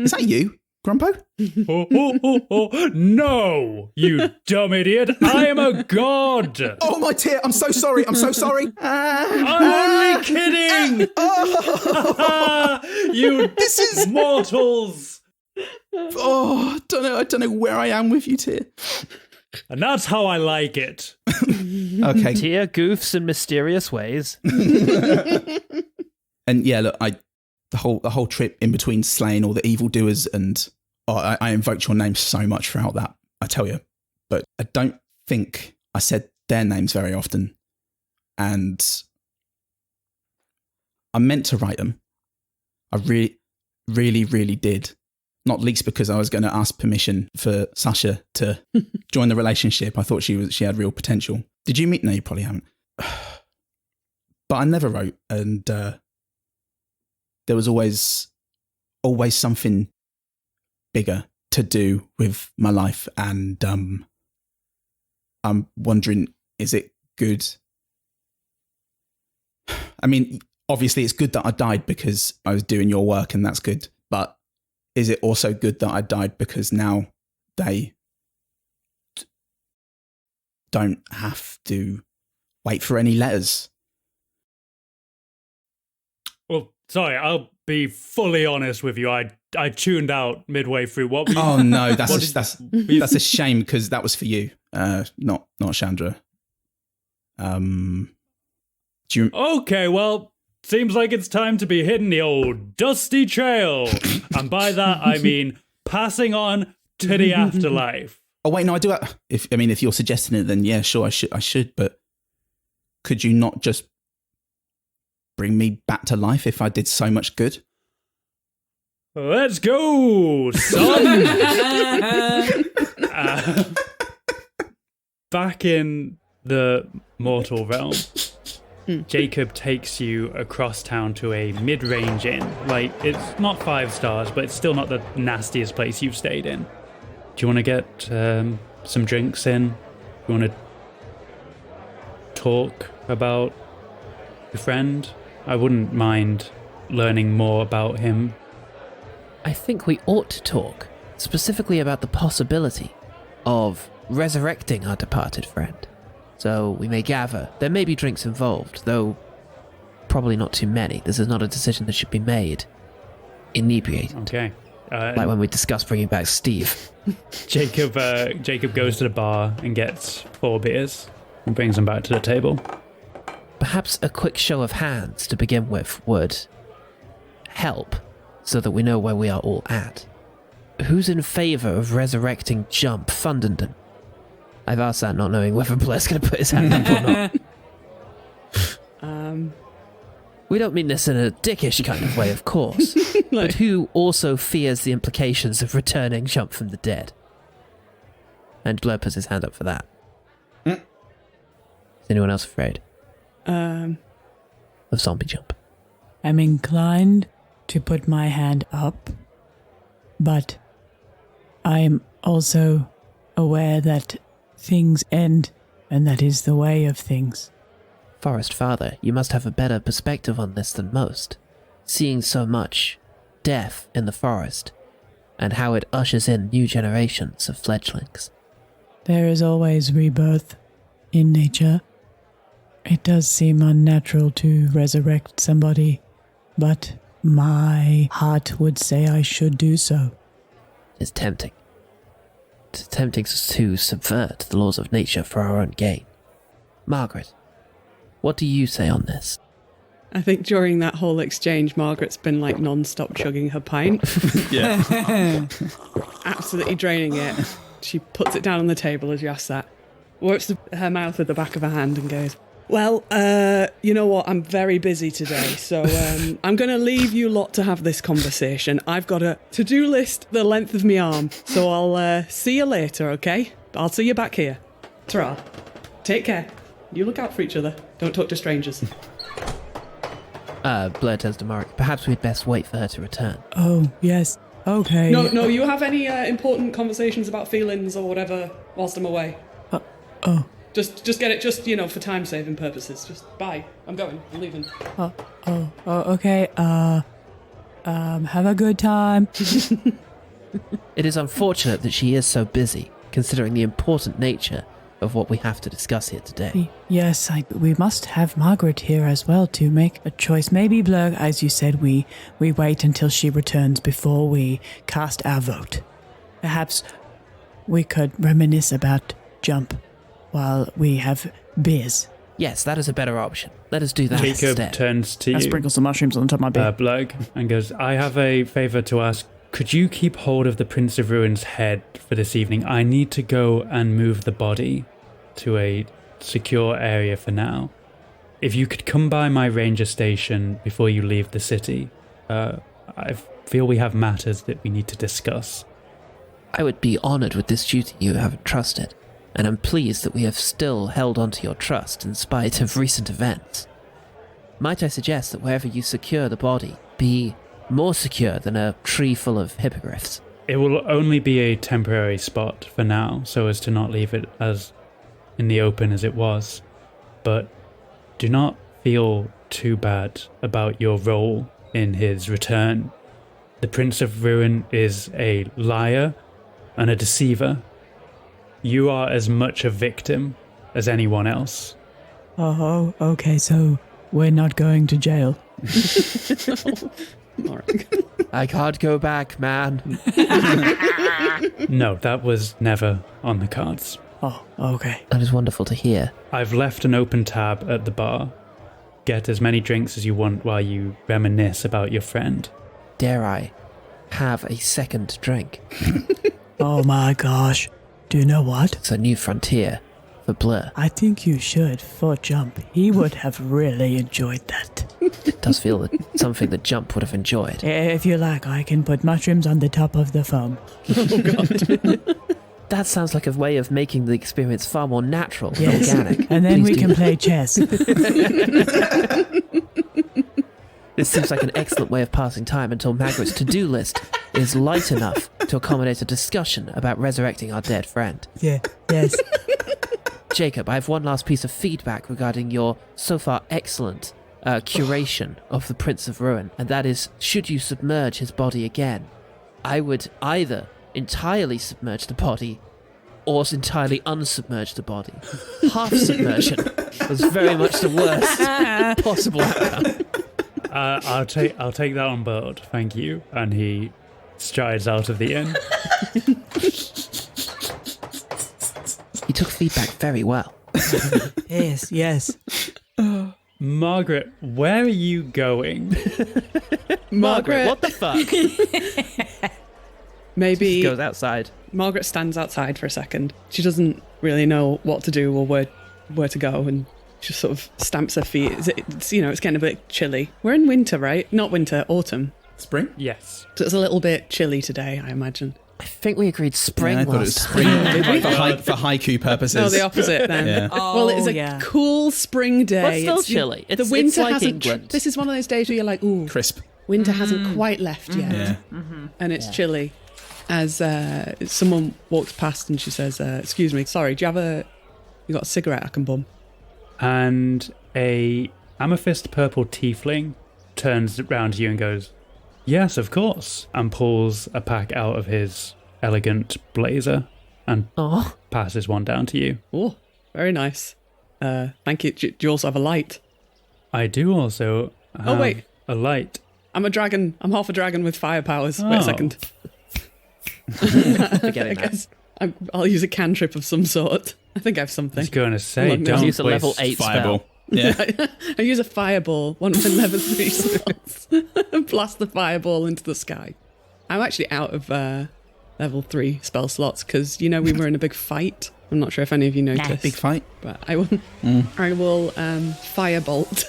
Is that you, Grumpo? No, you dumb idiot. I am a god. Oh, my dear. I'm so sorry. I'm so sorry. I'm only kidding. You mortals. Oh, I don't know where I am with you, Tyr. And that's how I like it. Okay. Tyr goofs in mysterious ways. And yeah, look, the whole trip in between slaying all the evildoers, and I invoked your name so much throughout that, I tell you. But I don't think I said their names very often. And I meant to write them. I really, really, really did. Not least because I was going to ask permission for Sasha to join the relationship. I thought she had real potential. Did you meet? No, you probably haven't. But I never wrote, and there was always something bigger to do with my life, and I'm wondering, is it good? I mean, obviously it's good that I died because I was doing your work, and that's good, but is it also good that I died because now they don't have to wait for any letters? Well, sorry, I'll be fully honest with you. I tuned out midway through. What? Oh no, that's a shame because that was for you, not Chandra. Do you? Okay, well, seems like it's time to be hitting the old dusty trail, and by that I mean passing on to the afterlife. Oh wait, no, I do. If you're suggesting it, then yeah, sure, I should. But could you not just bring me back to life if I did so much good? Let's go, son! Back in the mortal realm, Jacob takes you across town to a mid-range inn. Like, it's not 5 stars, but it's still not the nastiest place you've stayed in. Do you want to get some drinks in? You want to talk about your friend? I wouldn't mind learning more about him. I think we ought to talk specifically about the possibility of resurrecting our departed friend. So we may gather. There may be drinks involved, though probably not too many. This is not a decision that should be made inebriated. Okay. Like when we discussed bringing back Steve. Jacob goes to the bar and gets 4 beers and brings them back to the table. Perhaps a quick show of hands to begin with would help, so that we know where we are all at. Who's in favour of resurrecting Jump Fundenden? I've asked that not knowing whether Blair's going to put his hand up or not. We don't mean this in a dickish kind of way, of course. But who also fears the implications of returning Jump from the dead? And Blair puts his hand up for that. Is anyone else afraid of zombie Jump? I'm inclined to put my hand up, but I'm also aware that things end, and that is the way of things. Forest Father, you must have a better perspective on this than most, seeing so much death in the forest, and how it ushers in new generations of fledglings. There is always rebirth in nature. It does seem unnatural to resurrect somebody, but my heart would say I should do so. It's tempting. It's tempting to subvert the laws of nature for our own gain. Margaret, what do you say on this? I think during that whole exchange, Margaret's been like non-stop chugging her pint. Yeah. Absolutely draining it. She puts it down on the table as you ask that. Works her mouth with the back of her hand and goes, well, you know what? I'm very busy today, so I'm going to leave you lot to have this conversation. I've got a to-do list the length of my arm, so I'll see you later, okay? I'll see you back here. Ta-ra. Take care. You look out for each other. Don't talk to strangers. Blair turns to Margaret. Perhaps we'd best wait for her to return. Oh, yes. Okay. No, you have any important conversations about feelings or whatever whilst I'm away? Oh. Just get it, for time-saving purposes. Just bye. I'm going. I'm leaving. Okay. Have a good time. It is unfortunate that she is so busy, considering the important nature of what we have to discuss here today. Yes, we must have Margaret here as well to make a choice. Maybe, Blur, as you said, we wait until she returns before we cast our vote. Perhaps we could reminisce about Jump while we have beers. Yes, that is a better option. Let us do that Jacob instead. turns to you, sprinkle some mushrooms on top of my beer. Blurg, and goes, I have a favour to ask. Could you keep hold of the Prince of Ruin's head for this evening? I need to go and move the body to a secure area for now. If you could come by my ranger station before you leave the city, I feel we have matters that we need to discuss. I would be honoured with this duty you have entrusted, and I'm pleased that we have still held on to your trust in spite of recent events. Might I suggest that wherever you secure the body, be more secure than a tree full of hippogriffs? It will only be a temporary spot for now, so as to not leave it as in the open as it was. But do not feel too bad about your role in his return. The Prince of Ruin is a liar and a deceiver. You are as much a victim as anyone else. Oh, okay, so we're not going to jail. All right. I can't go back, man. No, that was never on the cards. Oh, okay. That is wonderful to hear. I've left an open tab at the bar. Get as many drinks as you want while you reminisce about your friend. Dare I have a second drink? Oh my gosh. Do you know what? It's a new frontier for Blur. I think you should for Jump. He would have really enjoyed that. It does feel that something that Jump would have enjoyed. If you like, I can put mushrooms on the top of the foam. Oh, God. That sounds like a way of making the experience far more natural and Yes. organic. And then Please we do can that. play chess. This seems like an excellent way of passing time until Margaret's to-do list is light enough to accommodate a discussion about resurrecting our dead friend. Yeah, yes. Jacob, I have one last piece of feedback regarding your so far excellent curation of the Prince of Ruin, and that is, should you submerge his body again, I would either entirely submerge the body or entirely unsubmerge the body. Half submersion was very much the worst possible outcome. I'll take that on board, thank you. And he strides out of the inn. He took feedback very well. Yes. Margaret, where are you going? Margaret, what the fuck? maybe Goes outside. Margaret stands outside for a second. She doesn't really know what to do or where to go, and she just sort of stamps her feet. It's getting a bit chilly. We're in winter, right? Not winter, autumn. Spring? Yes. So it's a little bit chilly today, I imagine. I think we agreed spring Yeah, I thought it was last spring time. for haiku purposes. No, the opposite then. Yeah. Oh, Well, it's a cool spring day. Well, it's still It's- chilly. The It's winter like hasn't. England. This is one of those days where you're like, ooh, Crisp. winter hasn't quite left yet, Yeah. and it's chilly. As someone walks past and she says, "Excuse me, sorry, do you got a cigarette I can bum?" And a amethyst purple tiefling turns around to you and goes, "Yes, of course," and pulls a pack out of his elegant blazer and Oh, passes one down to you. Oh, very nice. Thank you. Do you also have a light? I do also have Oh, wait. a light. I'm a dragon. I'm half a dragon with fire powers. Wait Oh. a second. forgetting I that. guess I'll use a cantrip of some sort. I think I have I something. was going to say, Along those don't Use a level waste 8 Fireball. spell. Yeah. I use a fireball, one of the level 3 spells, and blast the fireball into the sky. I'm actually out of level 3 spell slots because, we were in a big fight. I'm not sure if any of you noticed. Big fight. But I will firebolt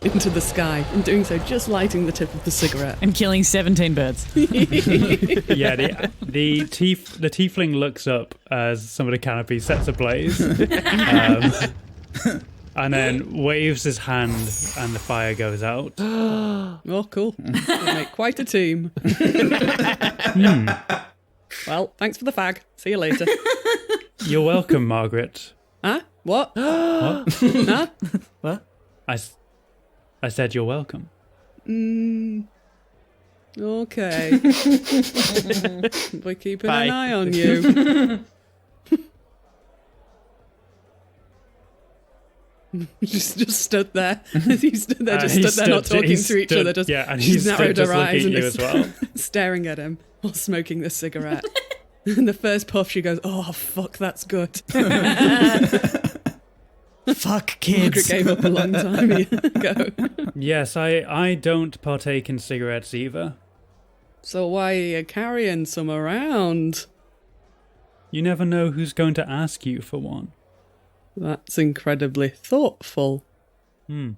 into the sky. In doing so, just lighting the tip of the cigarette. And killing 17 birds. Yeah, the tiefling looks up as some of the canopy sets ablaze, and then waves his hand, and the fire goes out. Oh, cool. We'll make quite a team. Well, thanks for the fag. See you later. You're welcome, Margaret. Huh? What? What? Huh? I said you're welcome. Okay. We're keeping Bye. an eye on you. just stood there. He stood there, He not stood- talking he to each stood- other. Just, yeah, and she's he narrowed stood her just eyes looking and at you is as well. staring at him while smoking the cigarette. And the first puff, she goes, "Oh fuck, that's good." Fuck Margaret kids. gave up a long time ago. Yes, I don't partake in cigarettes either. So why are you carrying some around? You never know who's going to ask you for one. That's incredibly thoughtful. Hmm.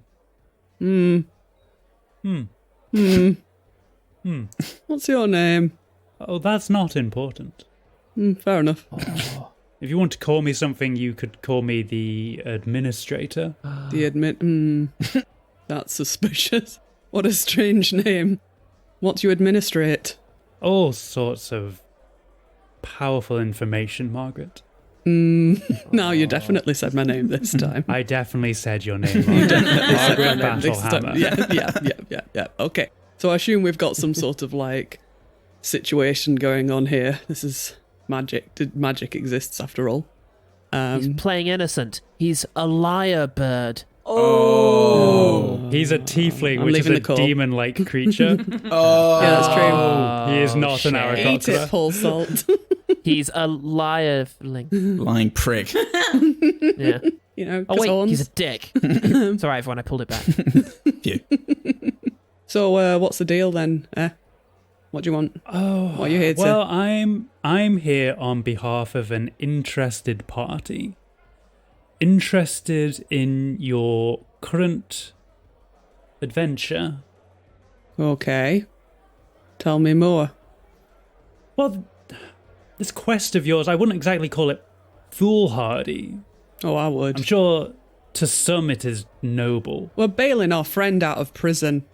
What's your name? Oh, that's not important. Fair enough. If you want to call me something, you could call me the administrator. The admit. That's suspicious. What a strange name. What do you administrate? All sorts of powerful information, Margaret. Now you definitely said my name this time. I definitely said your name, Margaret. Margaret This time. Battlehammer. Yeah. Okay. So I assume we've got some sort of situation going on here. This is magic. Magic exists after all. He's playing innocent. He's a liar bird. He's a tiefling, I'm which is leaving a the call. demon-like creature. Yeah, that's true. He is not an shit. Eat it, Aarakocra. Paul Salt. He's a liarling. Lying prick. Yeah. Oh wait, horns. he's a dick. It's alright, everyone. I pulled it back. Phew. So what's the deal then? What do you want? Oh, What are you here to? well, I'm here on behalf of an interested party. Interested in your current adventure. Okay. Tell me more. Well, this quest of yours, I wouldn't exactly call it foolhardy. Oh, I would. I'm sure to some it is noble. We're bailing our friend out of prison.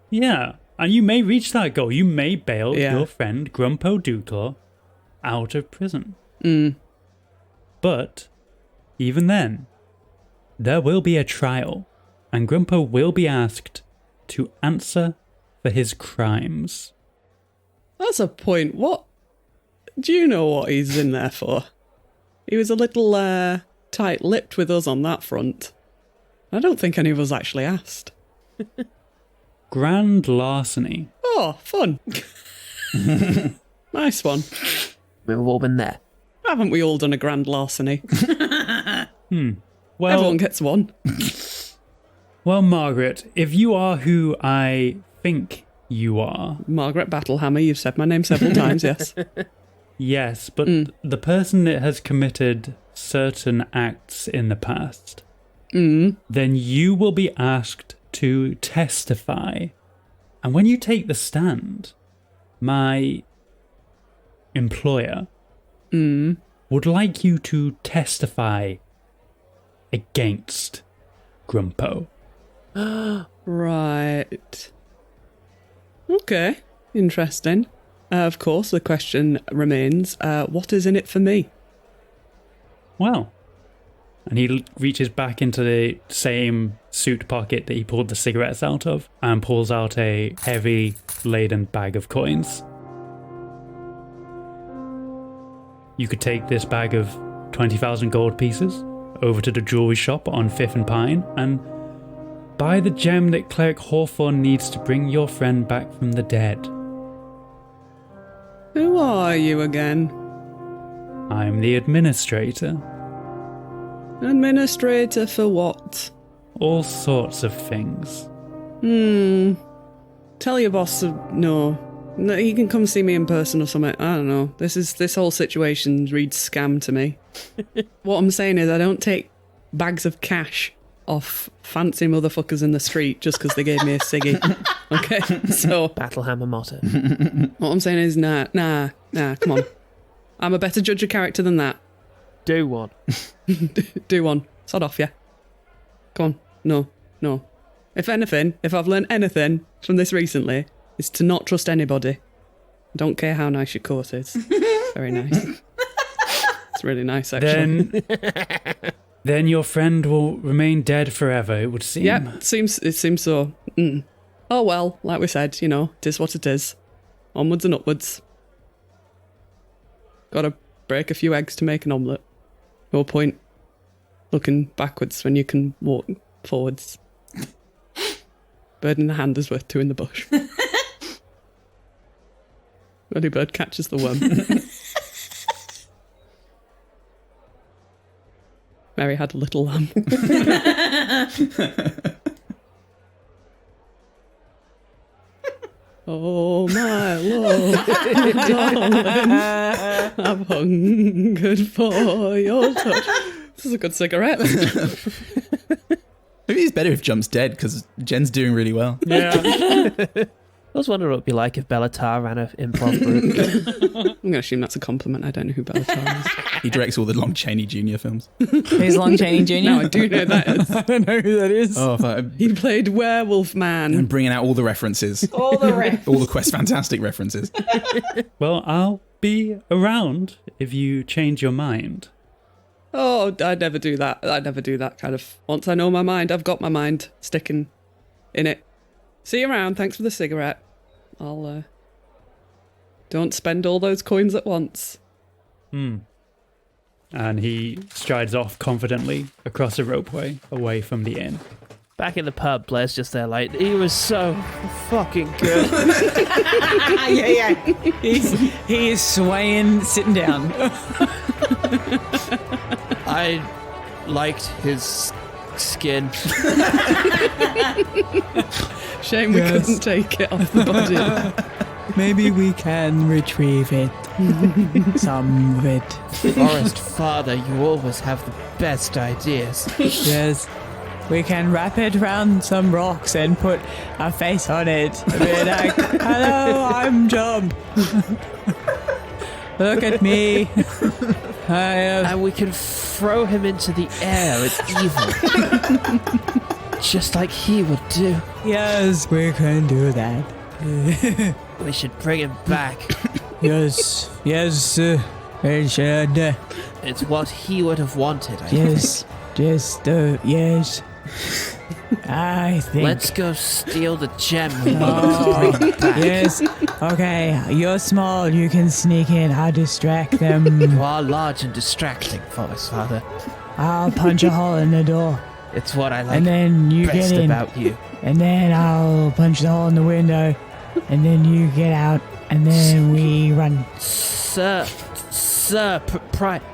Yeah, and you may reach that goal. You may bail Yeah. your friend Grumpo Dukor out of prison. But even then, there will be a trial, and Grumpo will be asked to answer for his crimes. That's a point. What? Do you know what he's in there for? He was a little tight-lipped with us on that front. I don't think any of us actually asked. Grand larceny. Oh, fun. Nice one. We've all been there. Haven't we all done a grand larceny? Well, Everyone gets one. well, Margaret, if you are who I think you are, Margaret Battlehammer, you've said my name several times, yes. yes, but the person that has committed certain acts in the past, then you will be asked to testify. And when you take the stand, my employer would like you to testify against Grumpo. Right. Okay. Interesting. Of course, the question remains, what is in it for me? Well, and he reaches back into the same suit pocket that he pulled the cigarettes out of and pulls out a heavy laden bag of coins. You could take this bag of 20,000 gold pieces over to the jewelry shop on 5th and Pine and buy the gem that Cleric Hawthorne needs to bring your friend back from the dead. Who are you again? I'm the administrator. Administrator for what? All sorts of things. Tell your boss no, he can come see me in person or something. I don't know. This whole situation reads scam to me. What I'm saying is I don't take bags of cash off fancy motherfuckers in the street just because they gave me a ciggy. Okay, so Battlehammer motto. what I'm saying is nah, come on. I'm a better judge of character than that. Do one. Do one. Sod off, yeah. Come on. No. If anything, if I've learned anything from this recently, it's to not trust anybody. I don't care how nice your coat is. Very nice. It's really nice, actually. Then your friend will remain dead forever, it would seem. Yeah, it seems so. Oh well, like we said, it is what it is. Onwards and upwards. Gotta break a few eggs to make an omelette. No point looking backwards when you can walk forwards. Bird in the hand is worth two in the bush. Early bird catches the worm. Mary had a little lamb. Oh my love, darling, I've hungered for your touch. This is a good cigarette. Maybe it's better if Jump's dead because Jen's doing really well. Yeah. I was wondering what it'd be like if Bellatar ran an improv group. I'm going to assume that's a compliment. I don't know who Bellatar is. He directs all the Lon Chaney Jr. films. Who's Lon Chaney Jr.? No, I do know that is. I don't know who that is. Oh, He played Werewolf Man. and bringing out all the references. All the rest. All the Quest Fantastic references. Well, I'll be around if you change your mind. Oh, I'd never do that. I'd never do that kind of... Once I know my mind, I've got my mind sticking in it. See you around. Thanks for the cigarette. I'll, don't spend all those coins at once. And he strides off confidently across a ropeway away from the inn. Back in the pub, Blair's just there like, he was so fucking good. Yeah. He is swaying, sitting down. I liked his skin. Shame we couldn't take it off the body. Maybe we can retrieve it. Some of it. Forest Father, you always have the best ideas. Yes. We can wrap it around some rocks and put a face on it. And be like, hello, I'm Jump. Look at me. And we can throw him into the air at evil. Just like he would do. Yes, we can do that. We should bring him back. Yes, we should. It's what he would have wanted, I Yes, yes. I think. Let's go steal the gem we need to bring him back. Yes. Okay, you're small. You can sneak in. I'll distract them. You are large and distracting, Forest Father. I'll punch a hole in the door. It's what I like And then you best get in. about you. And then I'll punch the hole in the window. and then you get out, and then we run. Sir, proprietor.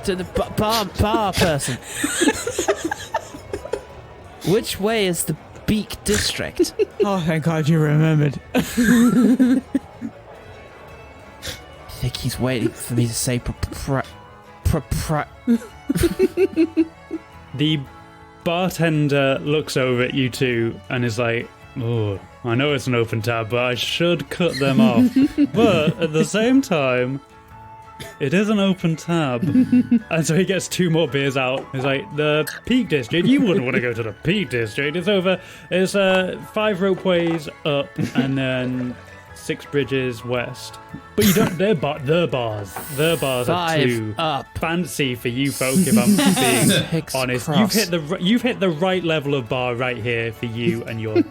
To the bar person. Which way is the Beak District? Oh, thank God you remembered. I think he's waiting for me to say The bartender looks over at you two and is like, oh, I know it's an open tab, but I should cut them off. But at the same time, it is an open tab. And so he gets 2 more beers out. He's like, the Peak District? You wouldn't want to go to the Peak District. It's 5 ropeways up and then 6 bridges west. But you don't, the bars are 5 too up. fancy for you folk, if I'm being honest. Cross. You've hit the right level of bar right here for you and your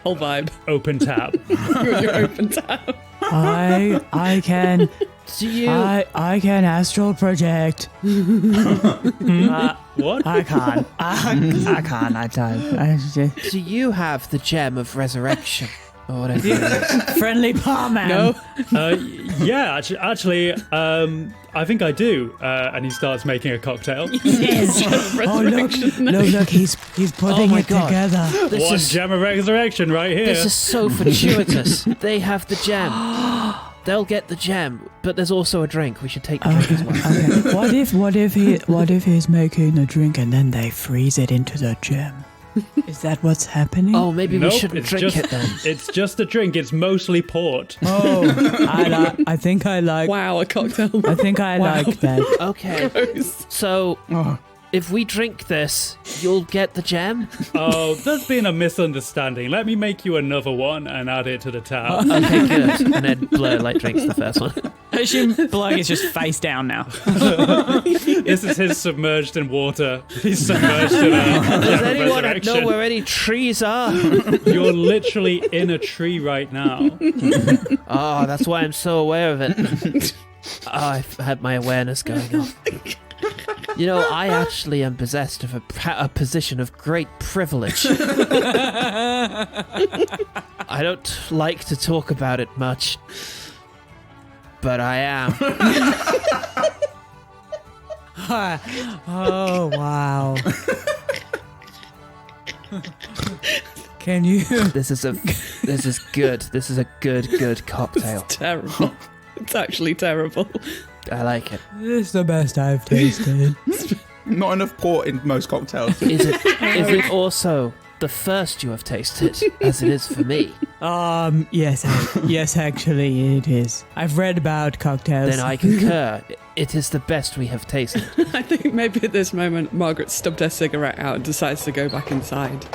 Whole vibe. open tab. Your open tab. I can. Do you? I can astral project. What? I can't. I can't. I don't. Do you have the gem of resurrection? Or whatever it is? Friendly palm man. No. Yeah, actually, I think I do. And he starts making a cocktail. Yes. Oh look! He's putting my it God. together. This One is, gem of resurrection right here. this is so fortuitous. They have the gem. They'll get the gem, but there's also a drink. We should take the drink as well. Okay. What if he's making a drink and then they freeze it into the gem? Is that what's happening? Oh, maybe Nope, we shouldn't it's drink just, it then. It's just a drink. It's mostly port. Oh, I think I like. Wow, a cocktail. I think I like that. Okay, Gross. so if we drink this, you'll get the gem? Oh, there's been a misunderstanding. Let me make you another one and add it to the tab. Okay, good. And then Blur drinks the first one. I assume Blug is just face down now. This is his submerged in water. He's submerged in a Does anyone resurrection. know where any trees are? You're literally in a tree right now. Oh, that's why I'm so aware of it. Oh, I've had my awareness going off. You know, I actually am possessed of a position of great privilege. I don't like to talk about it much, but I am. Oh wow! Can you? This is good. This is a good cocktail. It's terrible. It's actually terrible. I like it. This is the best I've tasted. Not enough port in most cocktails. Is it also the first you have tasted, as it is for me? Yes, actually, it is. I've read about cocktails. Then I concur. It is the best we have tasted. I think maybe at this moment, Margaret stubbed her cigarette out and decides to go back inside.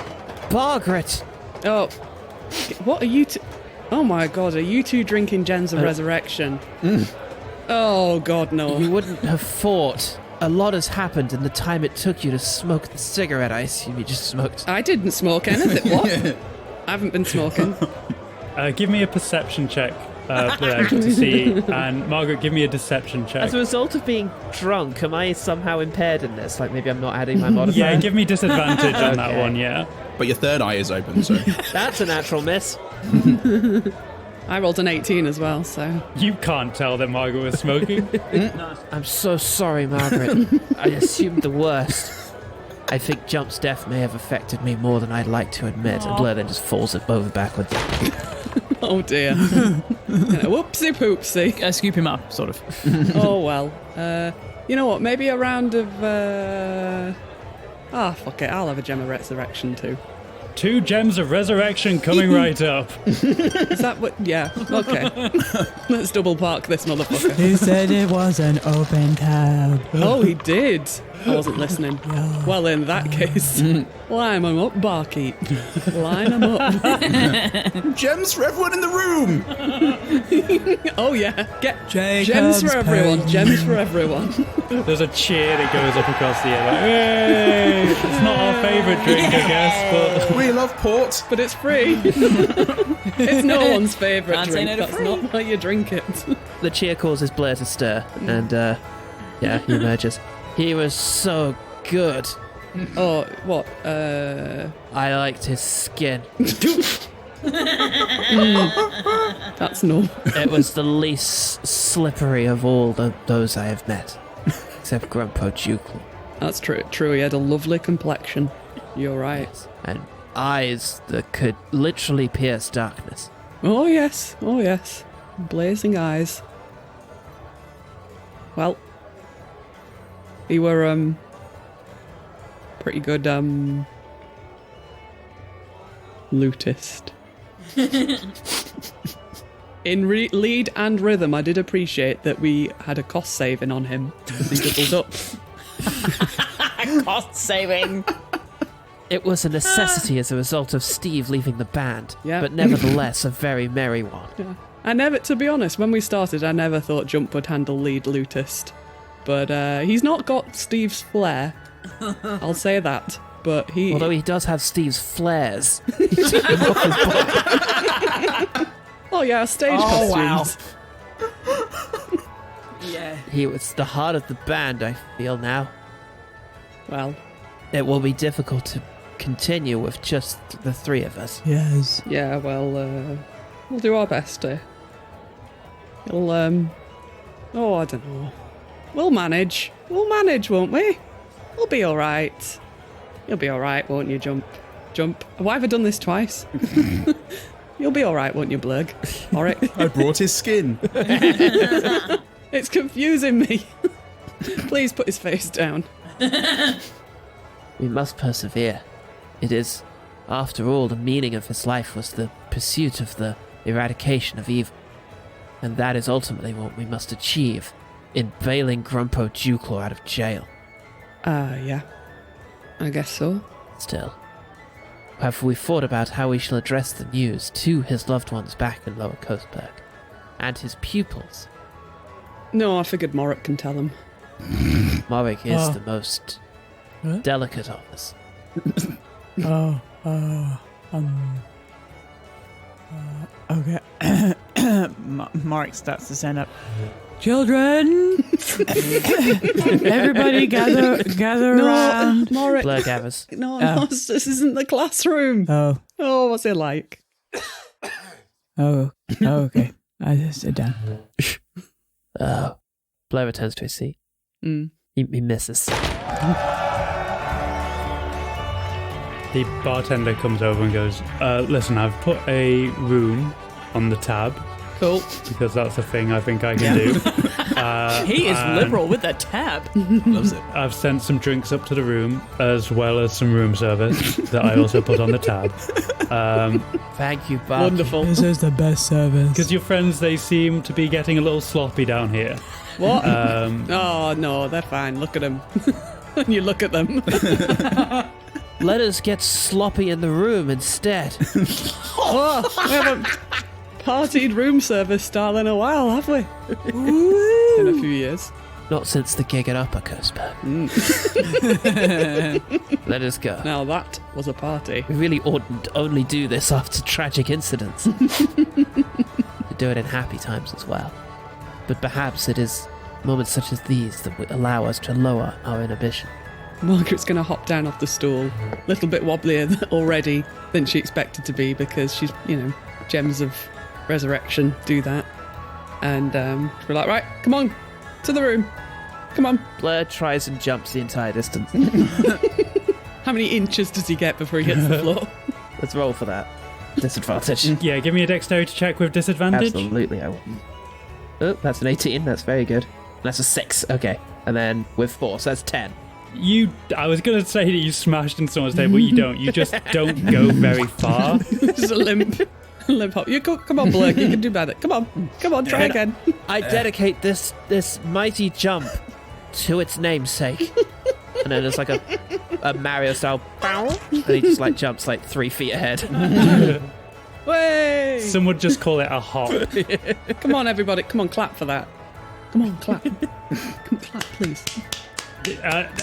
Margaret! Oh, what are you two? Oh my God, are you two drinking Gems of Resurrection? Oh God, no. You wouldn't have fought. A lot has happened in the time it took you to smoke the cigarette. I assume you just smoked. I didn't smoke anything. What? I haven't been smoking. Give me a perception check, Blair, to see. And Margaret, give me a deception check. As a result of being drunk, am I somehow impaired in this? Like maybe I'm not adding my modifier? Yeah, give me disadvantage on that Okay. one, yeah. But your third eye is open, so. That's a natural miss. I rolled an 18 as well, so. You can't tell that Margaret was smoking. I'm so sorry, Margaret. I assumed the worst. I think Jump's death may have affected me more than I'd like to admit. And Blair then just falls over backwards. Oh dear. Whoopsie poopsie. Scoop him up, sort of. Oh well. You know what? Maybe a round of. Fuck it. I'll have a Gem of Resurrection too. 2 gems of resurrection coming right up. Is that what? Yeah. Okay. Let's double park this motherfucker. He said it was an open tab. Oh, he did. I wasn't listening. Well, in that case, line them up, barkeep. Line them up. Gems for everyone in the room! Oh yeah. Get Jacob's gems for everyone. pen. Gems for everyone. There's a cheer that goes up across the air. Like, hey! It's not our favourite drink, I guess, but... We love port. But it's free. It's no one's favourite Can't say drink. no to That's free. not why you drink it. The cheer causes Blair to stir, and he emerges. He was so good. Oh, what? I liked his skin. That's no. It was the least slippery of all those I have met. Except Grumpo Juklu. That's true. True, he had a lovely complexion. You're right. And eyes that could literally pierce darkness. Oh, yes. Oh, yes. Blazing eyes. Well, he were, pretty good, lootist. In lead and rhythm, I did appreciate that we had a cost saving on him because he doubled up. Cost saving. It was a necessity as a result of Steve leaving the band, Yeah. but nevertheless a very merry one. Yeah. I never, to be honest, when we started, I never thought Jump would handle lead lootist. But he's not got Steve's flair. I'll say that. But he... Although he does have Steve's flares. Oh, yeah, stage costumes. Wow. Yeah. He was the heart of the band, I feel now. Well, It will be difficult to continue with just the three of us. Yes. yeah, well, we'll do our best. He'll, oh, I don't know. We'll manage. We'll manage, won't we? We'll be all right. You'll be all right, won't you, Jump? Jump. Why have I done this twice? You'll be all right, won't you, Blurg? Oric? I brought his skin. It's confusing me. Please put his face down. We must persevere. It is, after all, the meaning of his life was the pursuit of the eradication of evil. And that is ultimately what we must achieve in bailing Grumpo Juklo out of jail. Yeah. I guess so. Still, have we thought about how we shall address the news to his loved ones back in Lower Coastberg? And his pupils? No, I figured Morik can tell him. Morik is Oh. the most What? delicate of us. Okay. Mark starts to stand up. Children! Everybody gather around. Morik. Blur gathers. No, Oh. this isn't the classroom. Oh, Oh, what's it like? okay. I just sit down. Oh. Blur returns to his seat. Mm. He misses. The bartender comes over and goes, listen, I've put a rune on the tab Cool. because that's a thing I think I can do. He is and liberal with that tab. Loves it. I've sent some drinks up to the room as well as some room service that I also put on the tab. Thank you, Bob. Wonderful. This is the best service. Because your friends, they seem to be getting a little sloppy down here. What? Oh, no, they're fine. Look at them. When you look at them. Let us get sloppy in the room instead. Oh, we haven't partied room service style in a while, have we? In a few years. Not since the gig at Upper Coastberg. Let us go. Now that was a party. We really oughtn't only do this after tragic incidents. We do it in happy times as well. But perhaps it is moments such as these that will allow us to lower our inhibition. Margaret's going to hop down off the stool, a little bit wobblier already than she expected to be because she's, gems of resurrection do that. And we're like, right, come on, to the room. Come on. Blair tries and jumps the entire distance. How many inches does he get before he hits the floor? Let's roll for that. Disadvantage. Yeah, give me a dexterity check with disadvantage. Absolutely, I will. Oh, that's an 18. That's very good. That's a 6. Okay. And then with 4, so that's 10. I was going to say that you smashed in someone's table, but you don't. You just don't go very far. Just a limp hop. Come on, Blake, you can do better. Come on, try again. I dedicate this mighty jump to its namesake. And then there's like a Mario style bow, and he just jumps 3 feet ahead. Way! Some would just call it a hop. Come on, everybody. Come on, clap for that. Come on, clap. Come clap, please.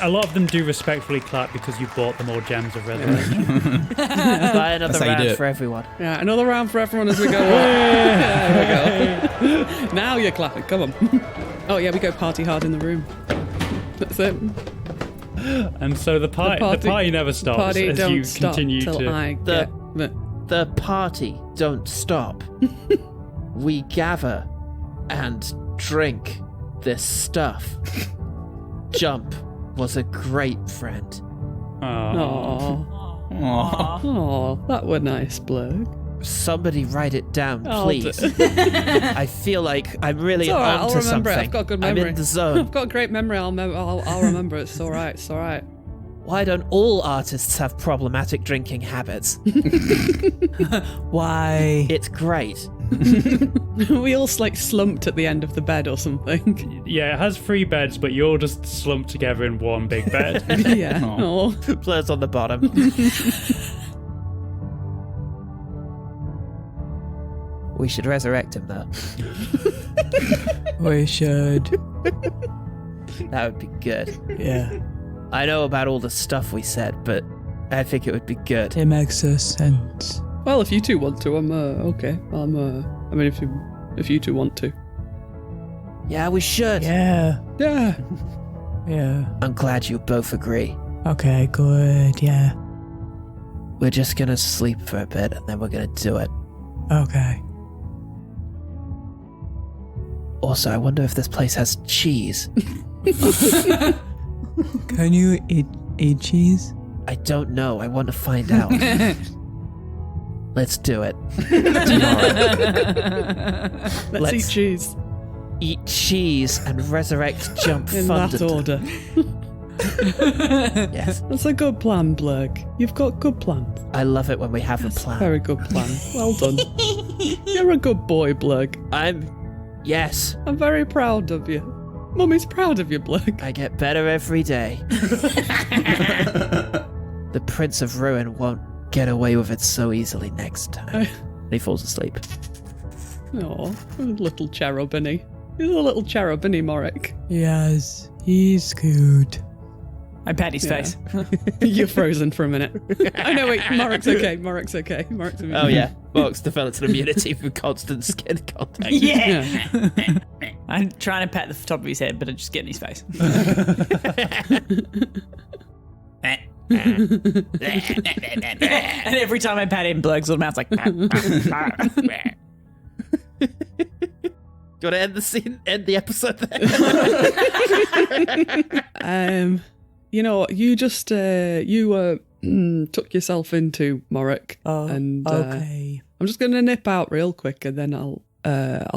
A lot of them do respectfully clap because you bought them all gems of resurrection. Buy another That's how you do round it. for everyone. Yeah, another round for everyone as we go. There we go. Now you're clapping. Come on. Oh, yeah, we go party hard in the room. That's it. And so the party never stops Party as don't you stop continue till to. I The- get... The party don't stop. We gather and drink this stuff. Jump was a great friend. Oh. Aww. Oh, that were nice, Blurg. Somebody write it down, I'll please. I feel like I'm really It's all right, onto I'll remember something. it. I've got good I'm memory. in the zone. I've got a great memory. I'll remember it. It's all right. It's all right. Why don't all artists have problematic drinking habits? Why? It's great. We all like slumped at the end of the bed or something. Yeah, it has 3 beds, but you're all just slumped together in one big bed. Yeah. Oh. Blur's on the bottom. We should resurrect him, though. We should. That would be good. Yeah. I know about all the stuff we said, but I think it would be good. It makes sense. Well, if you two want to, I'm okay. I mean, if you two want to. Yeah, we should. Yeah. Yeah. Yeah. I'm glad you both agree. Okay, good. Yeah. We're just gonna sleep for a bit, and then we're gonna do it. Okay. Also, I wonder if this place has cheese. Can you eat cheese? I don't know. I want to find out. Let's do it. Let's eat cheese Eat cheese and resurrect Jump in Funded. that order. Yes. That's a good plan, Blurg. You've got good plans. I love it when we have a plan. Very good plan. Well done. You're a good boy, Blurg. Yes. I'm very proud of you. Mummy's proud of you, Blurg. I get better every day. The Prince of Ruin won't get away with it so easily next time. And he falls asleep. Oh, little cherubini. He's a little cherubini, Morik. Yes, he's good. I pat his face. You're frozen for a minute. Oh no, wait, Morik's okay. Morik's immune. Oh yeah, Mark's developed an immunity from constant skin contact. Yeah. I'm trying to pat the top of his head, but I just get in his face. And every time I pat him, Blurg's little mouth's like. Do you want to end the scene? End the episode there? You know, you just took yourself into Morik, and Okay. I'm just gonna nip out real quick, and then I'll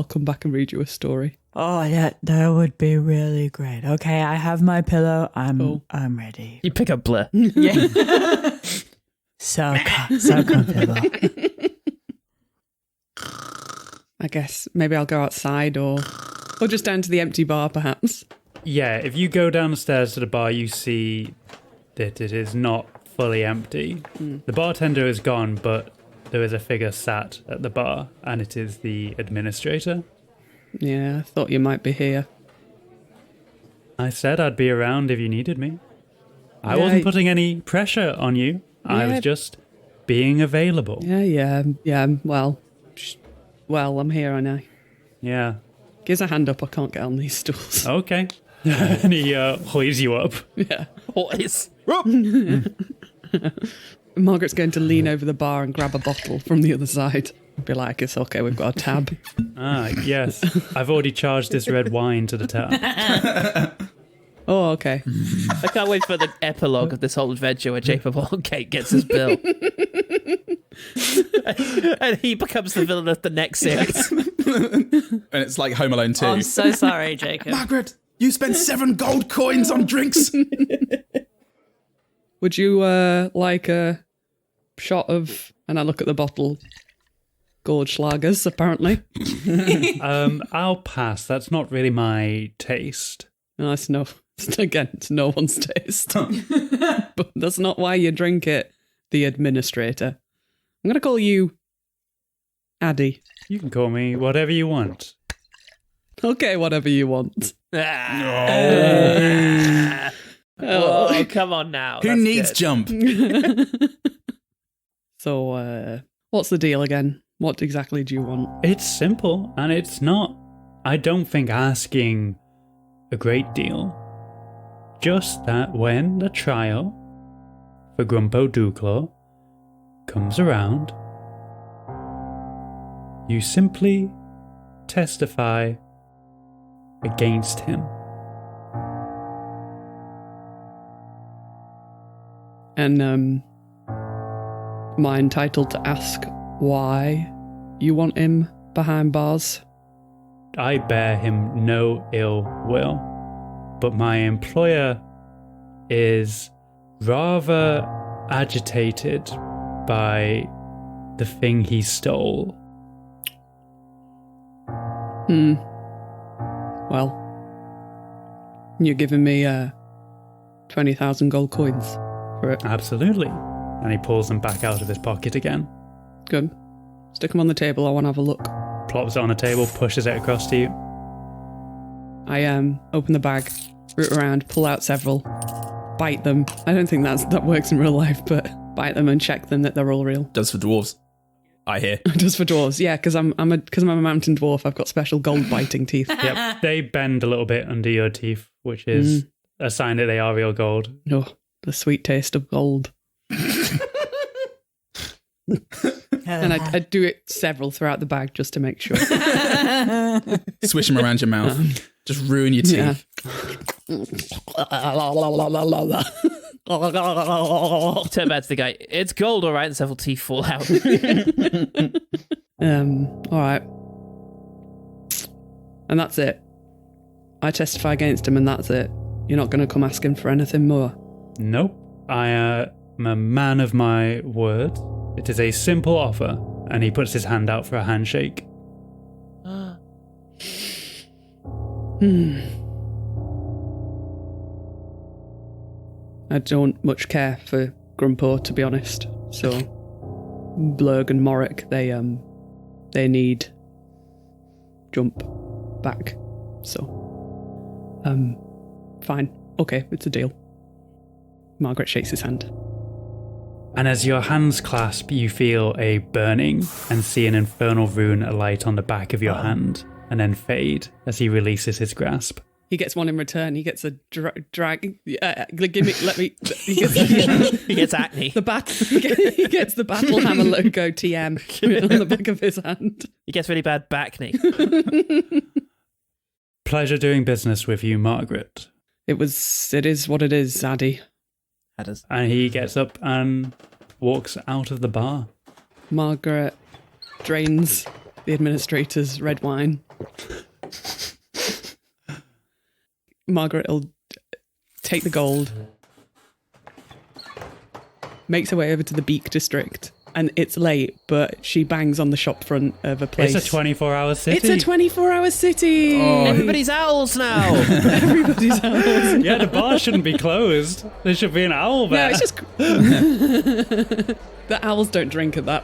come back and read you a story. Oh, that would be really great. Okay, I have my pillow. Cool. I'm ready. You pick up Blur. Yeah. So comfortable. I guess maybe I'll go outside or just down to the empty bar, perhaps. Yeah, if you go downstairs to the bar, you see that it is not fully empty. The bartender is gone, but there is a figure sat at the bar, and it is the administrator. Yeah, I thought you might be here. I said I'd be around if you needed me. I Yeah. wasn't putting any pressure on you. I Yeah. was just being available. Yeah. Well, I'm here, aren't I? Yeah. Gives a hand up. I can't get on these stools. Okay. And he hoists you up. Yeah. What is? Margaret's going to lean over the bar and grab a bottle from the other side. Be like, it's okay, we've got a tab. Ah, yes. I've already charged this red wine to the tap. Oh, okay. I can't wait for the epilogue of this whole adventure where Jacob Holgate gets his bill. And he becomes the villain of the next series. And it's like Home Alone 2. I'm so sorry, Jacob. Margaret, you spent 7 gold coins on drinks. Would you like a shot of, and I look at the bottle, Goldschlagers, apparently. I'll pass. That's not really my taste. No, it's no one's taste. But that's not why you drink it, the administrator. I'm going to call you Addy. You can call me whatever you want. Okay, whatever you want. Oh, come on now. Who That's needs good. jump? So, what's the deal again? What exactly do you want? It's simple, and it's not, I don't think, asking a great deal. just that when the trial for Grumpo Dewclaw comes around, you simply testify against him. And am I entitled to ask why you want him behind bars? I bear him no ill will, but my employer is rather agitated by the thing he stole. Well, you're giving me 20,000 gold coins for it. Absolutely. And he pulls them back out of his pocket again. Good. Stick them on the table. I want to have a look. Plops it on a table, pushes it across to you. I open the bag, root around, pull out several, bite them. I don't think that works in real life, but bite them and check them that they're all real. Does for dwarves, I hear. Just for dwarves, yeah, because I'm a mountain dwarf. I've got special gold biting teeth. Yep, they bend a little bit under your teeth, which is a sign that they are real gold. Oh, the sweet taste of gold. And I do it several throughout the bag just to make sure. Swish them around your mouth. Just ruin your teeth. Turn back to the guy. It's gold, all right, and several teeth fall out. All right. And that's it. I testify against him and that's it. You're not going to come asking for anything more? Nope. I am a man of my word. It is a simple offer, and he puts his hand out for a handshake. I don't much care for Grumpo, to be honest. So, Blurg and Morik, they need jump back. So, fine. Okay, it's a deal. Margaret shakes his hand. And as your hands clasp, you feel a burning and see an infernal rune alight on the back of your hand and then fade as he releases his grasp. He gets one in return. He gets a drag. Give me. Let me. He gets, He gets acne. he gets the Battle Hammer logo TM on the back of his hand. He gets really bad back knee. Pleasure doing business with you, Margaret. It is what it is, Zaddy. And he gets up and walks out of the bar. Margaret drains the administrator's red wine. Margaret will take the gold, makes her way over to the Beak District, and it's late, but she bangs on the shop front of a place. It's a 24-hour city. It's a 24-hour city! Oh. Everybody's owls now. Everybody's owls. Yeah, the bar shouldn't be closed. There should be an owl there. No, it's just... The owls don't drink at that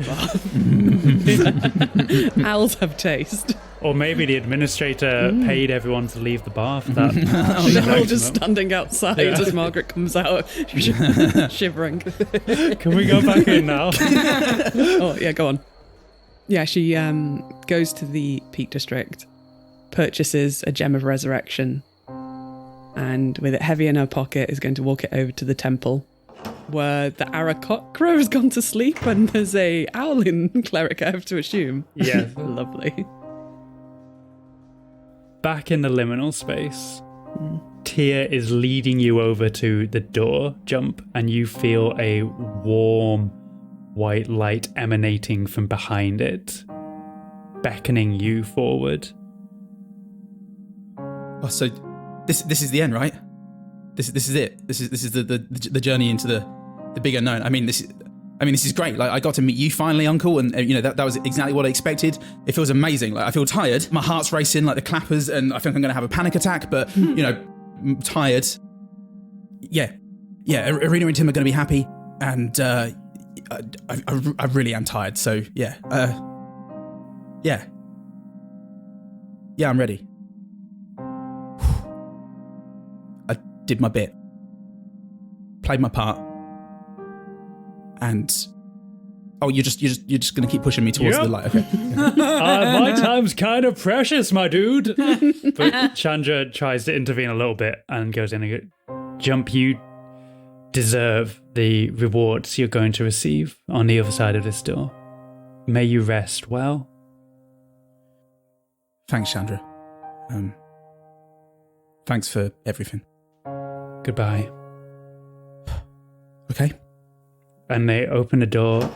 bar. Owls have taste. Or maybe the administrator paid everyone to leave the bar for that. They're all just standing outside as Margaret comes out, shivering. Can we go back in now? Oh, yeah, go on. Yeah, she goes to the Peak District, purchases a Gem of Resurrection, and with it heavy in her pocket is going to walk it over to the temple, where the Arakot crow has gone to sleep and there's a owlin cleric, I have to assume. Yeah. Lovely. Back in the liminal space, Tyr is leading you over to the door jump, and you feel a warm white light emanating from behind it, beckoning you forward. Oh, so this is the end, right? This is it. This is the journey into the big unknown. I mean, this is great. Like, I got to meet you finally, Uncle, and that was exactly what I expected. It feels amazing. Like, I feel tired. My heart's racing, like the clappers, and I think I'm going to have a panic attack. But I'm tired. Yeah. Arena and Tim are going to be happy, and I really am tired. So yeah, I'm ready. I did my bit, played my part. And you're just gonna keep pushing me towards the light. Okay. My time's kind of precious, my dude. But Chandra tries to intervene a little bit and goes in and goes, Jump, you deserve the rewards you're going to receive on the other side of this door. May you rest well. Thanks, Chandra. Thanks for everything. Goodbye. Okay. And they open the door,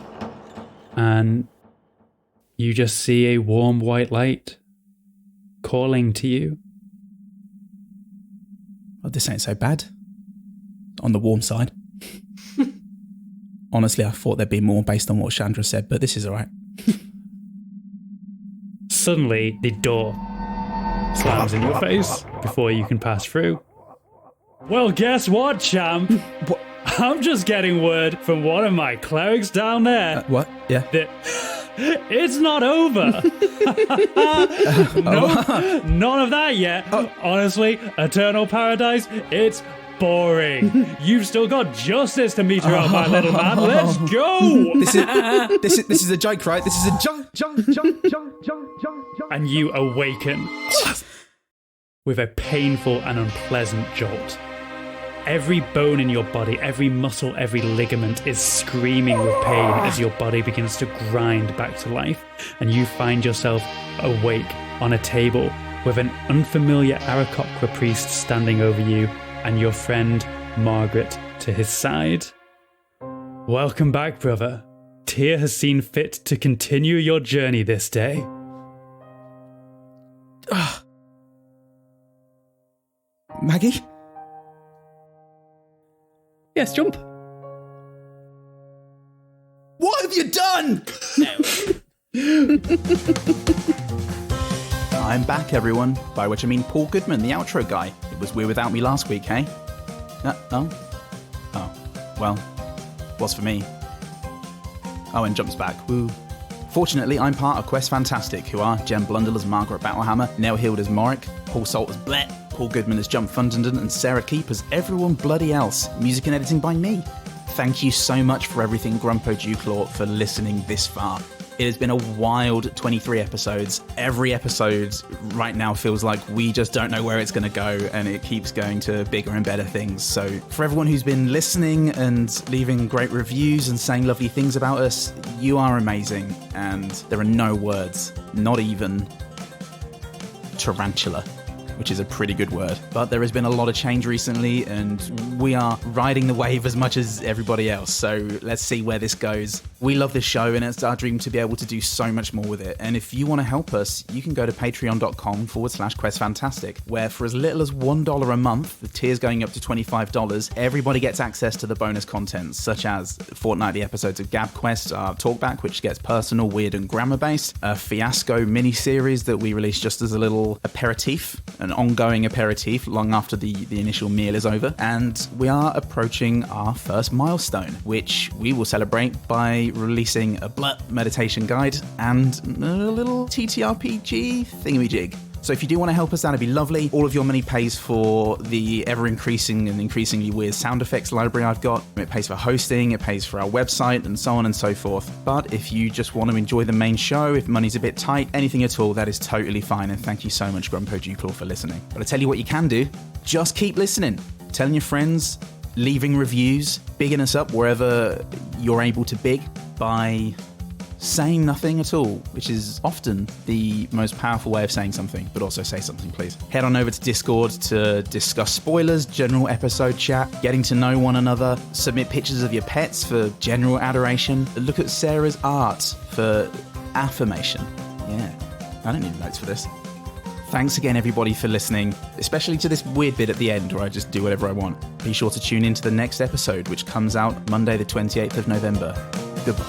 and you just see a warm white light calling to you. Well, this ain't so bad. On the warm side. Honestly, I thought there'd be more based on what Chandra said, but this is all right. Suddenly, the door slams in your face before you can pass through. Well, guess what, champ? What? I'm just getting word from one of my clerics down there What? Yeah. that it's not over. No, none of that yet. Honestly, Eternal Paradise, it's boring. You've still got justice to meter out, my little man. Let's go. This is a joke, right? This is a joke. And you awaken with a painful and unpleasant jolt. Every bone in your body, every muscle, every ligament is screaming with pain as your body begins to grind back to life, and you find yourself awake on a table with an unfamiliar Aarakocra priest standing over you and your friend Margaret to his side. Welcome back, brother. Tyr has seen fit to continue your journey this day. Maggie? Yes, jump. What have you done? I'm back, everyone. By which I mean Paul Goodman, the outro guy. It was We're Without Me last week, eh? Oh, well, was for me. Oh, and jumps back. Woo. Fortunately, I'm part of Quest Fantastic, who are Jen Blundell as Margaret Battlehammer, Nell Hild as Morik, Paul Salt as Blett, Paul Goodman as Jump Fundenden, and Sarah Keep as everyone bloody else. Music and editing by me. Thank you so much for everything, Grumpo Dewclaw, for listening this far. It has been a wild 23 episodes. Every episode right now feels like we just don't know where it's going to go, and it keeps going to bigger and better things. So for everyone who's been listening and leaving great reviews and saying lovely things about us, you are amazing, and there are no words, not even tarantula, which is a pretty good word. But there has been a lot of change recently, and we are riding the wave as much as everybody else. So let's see where this goes. We love this show, and it's our dream to be able to do so much more with it. And if you want to help us, you can go to patreon.com/questfantastic, where for as little as $1 a month, the tier's going up to $25, everybody gets access to the bonus content, such as fortnightly episodes of Gab Quest, our talkback, which gets personal, weird, and grammar-based, a Fiasco mini-series that we release just as a little aperitif, an ongoing aperitif long after the initial meal is over. And we are approaching our first milestone, which we will celebrate by releasing a Blut meditation guide and a little TTRPG thingamajig. So if you do want to help us, that'd be lovely. All of your money pays for the ever-increasing and increasingly weird sound effects library I've got. It pays for hosting, it pays for our website, and so on and so forth. But if you just want to enjoy the main show, if money's a bit tight, anything at all, that is totally fine. And thank you so much, Grumpo Dewclaw, for listening. But I tell you what you can do. Just keep listening. Telling your friends, leaving reviews, bigging us up wherever you're able to big by saying nothing at all, which is often the most powerful way of saying something, but also say something, please. Head on over to Discord to discuss spoilers, general episode chat, getting to know one another, submit pictures of your pets for general adoration, look at Sarah's art for affirmation. Yeah, I don't need notes for this. Thanks again, everybody, for listening, especially to this weird bit at the end where I just do whatever I want. Be sure to tune in to the next episode, which comes out Monday the 28th of November. Goodbye.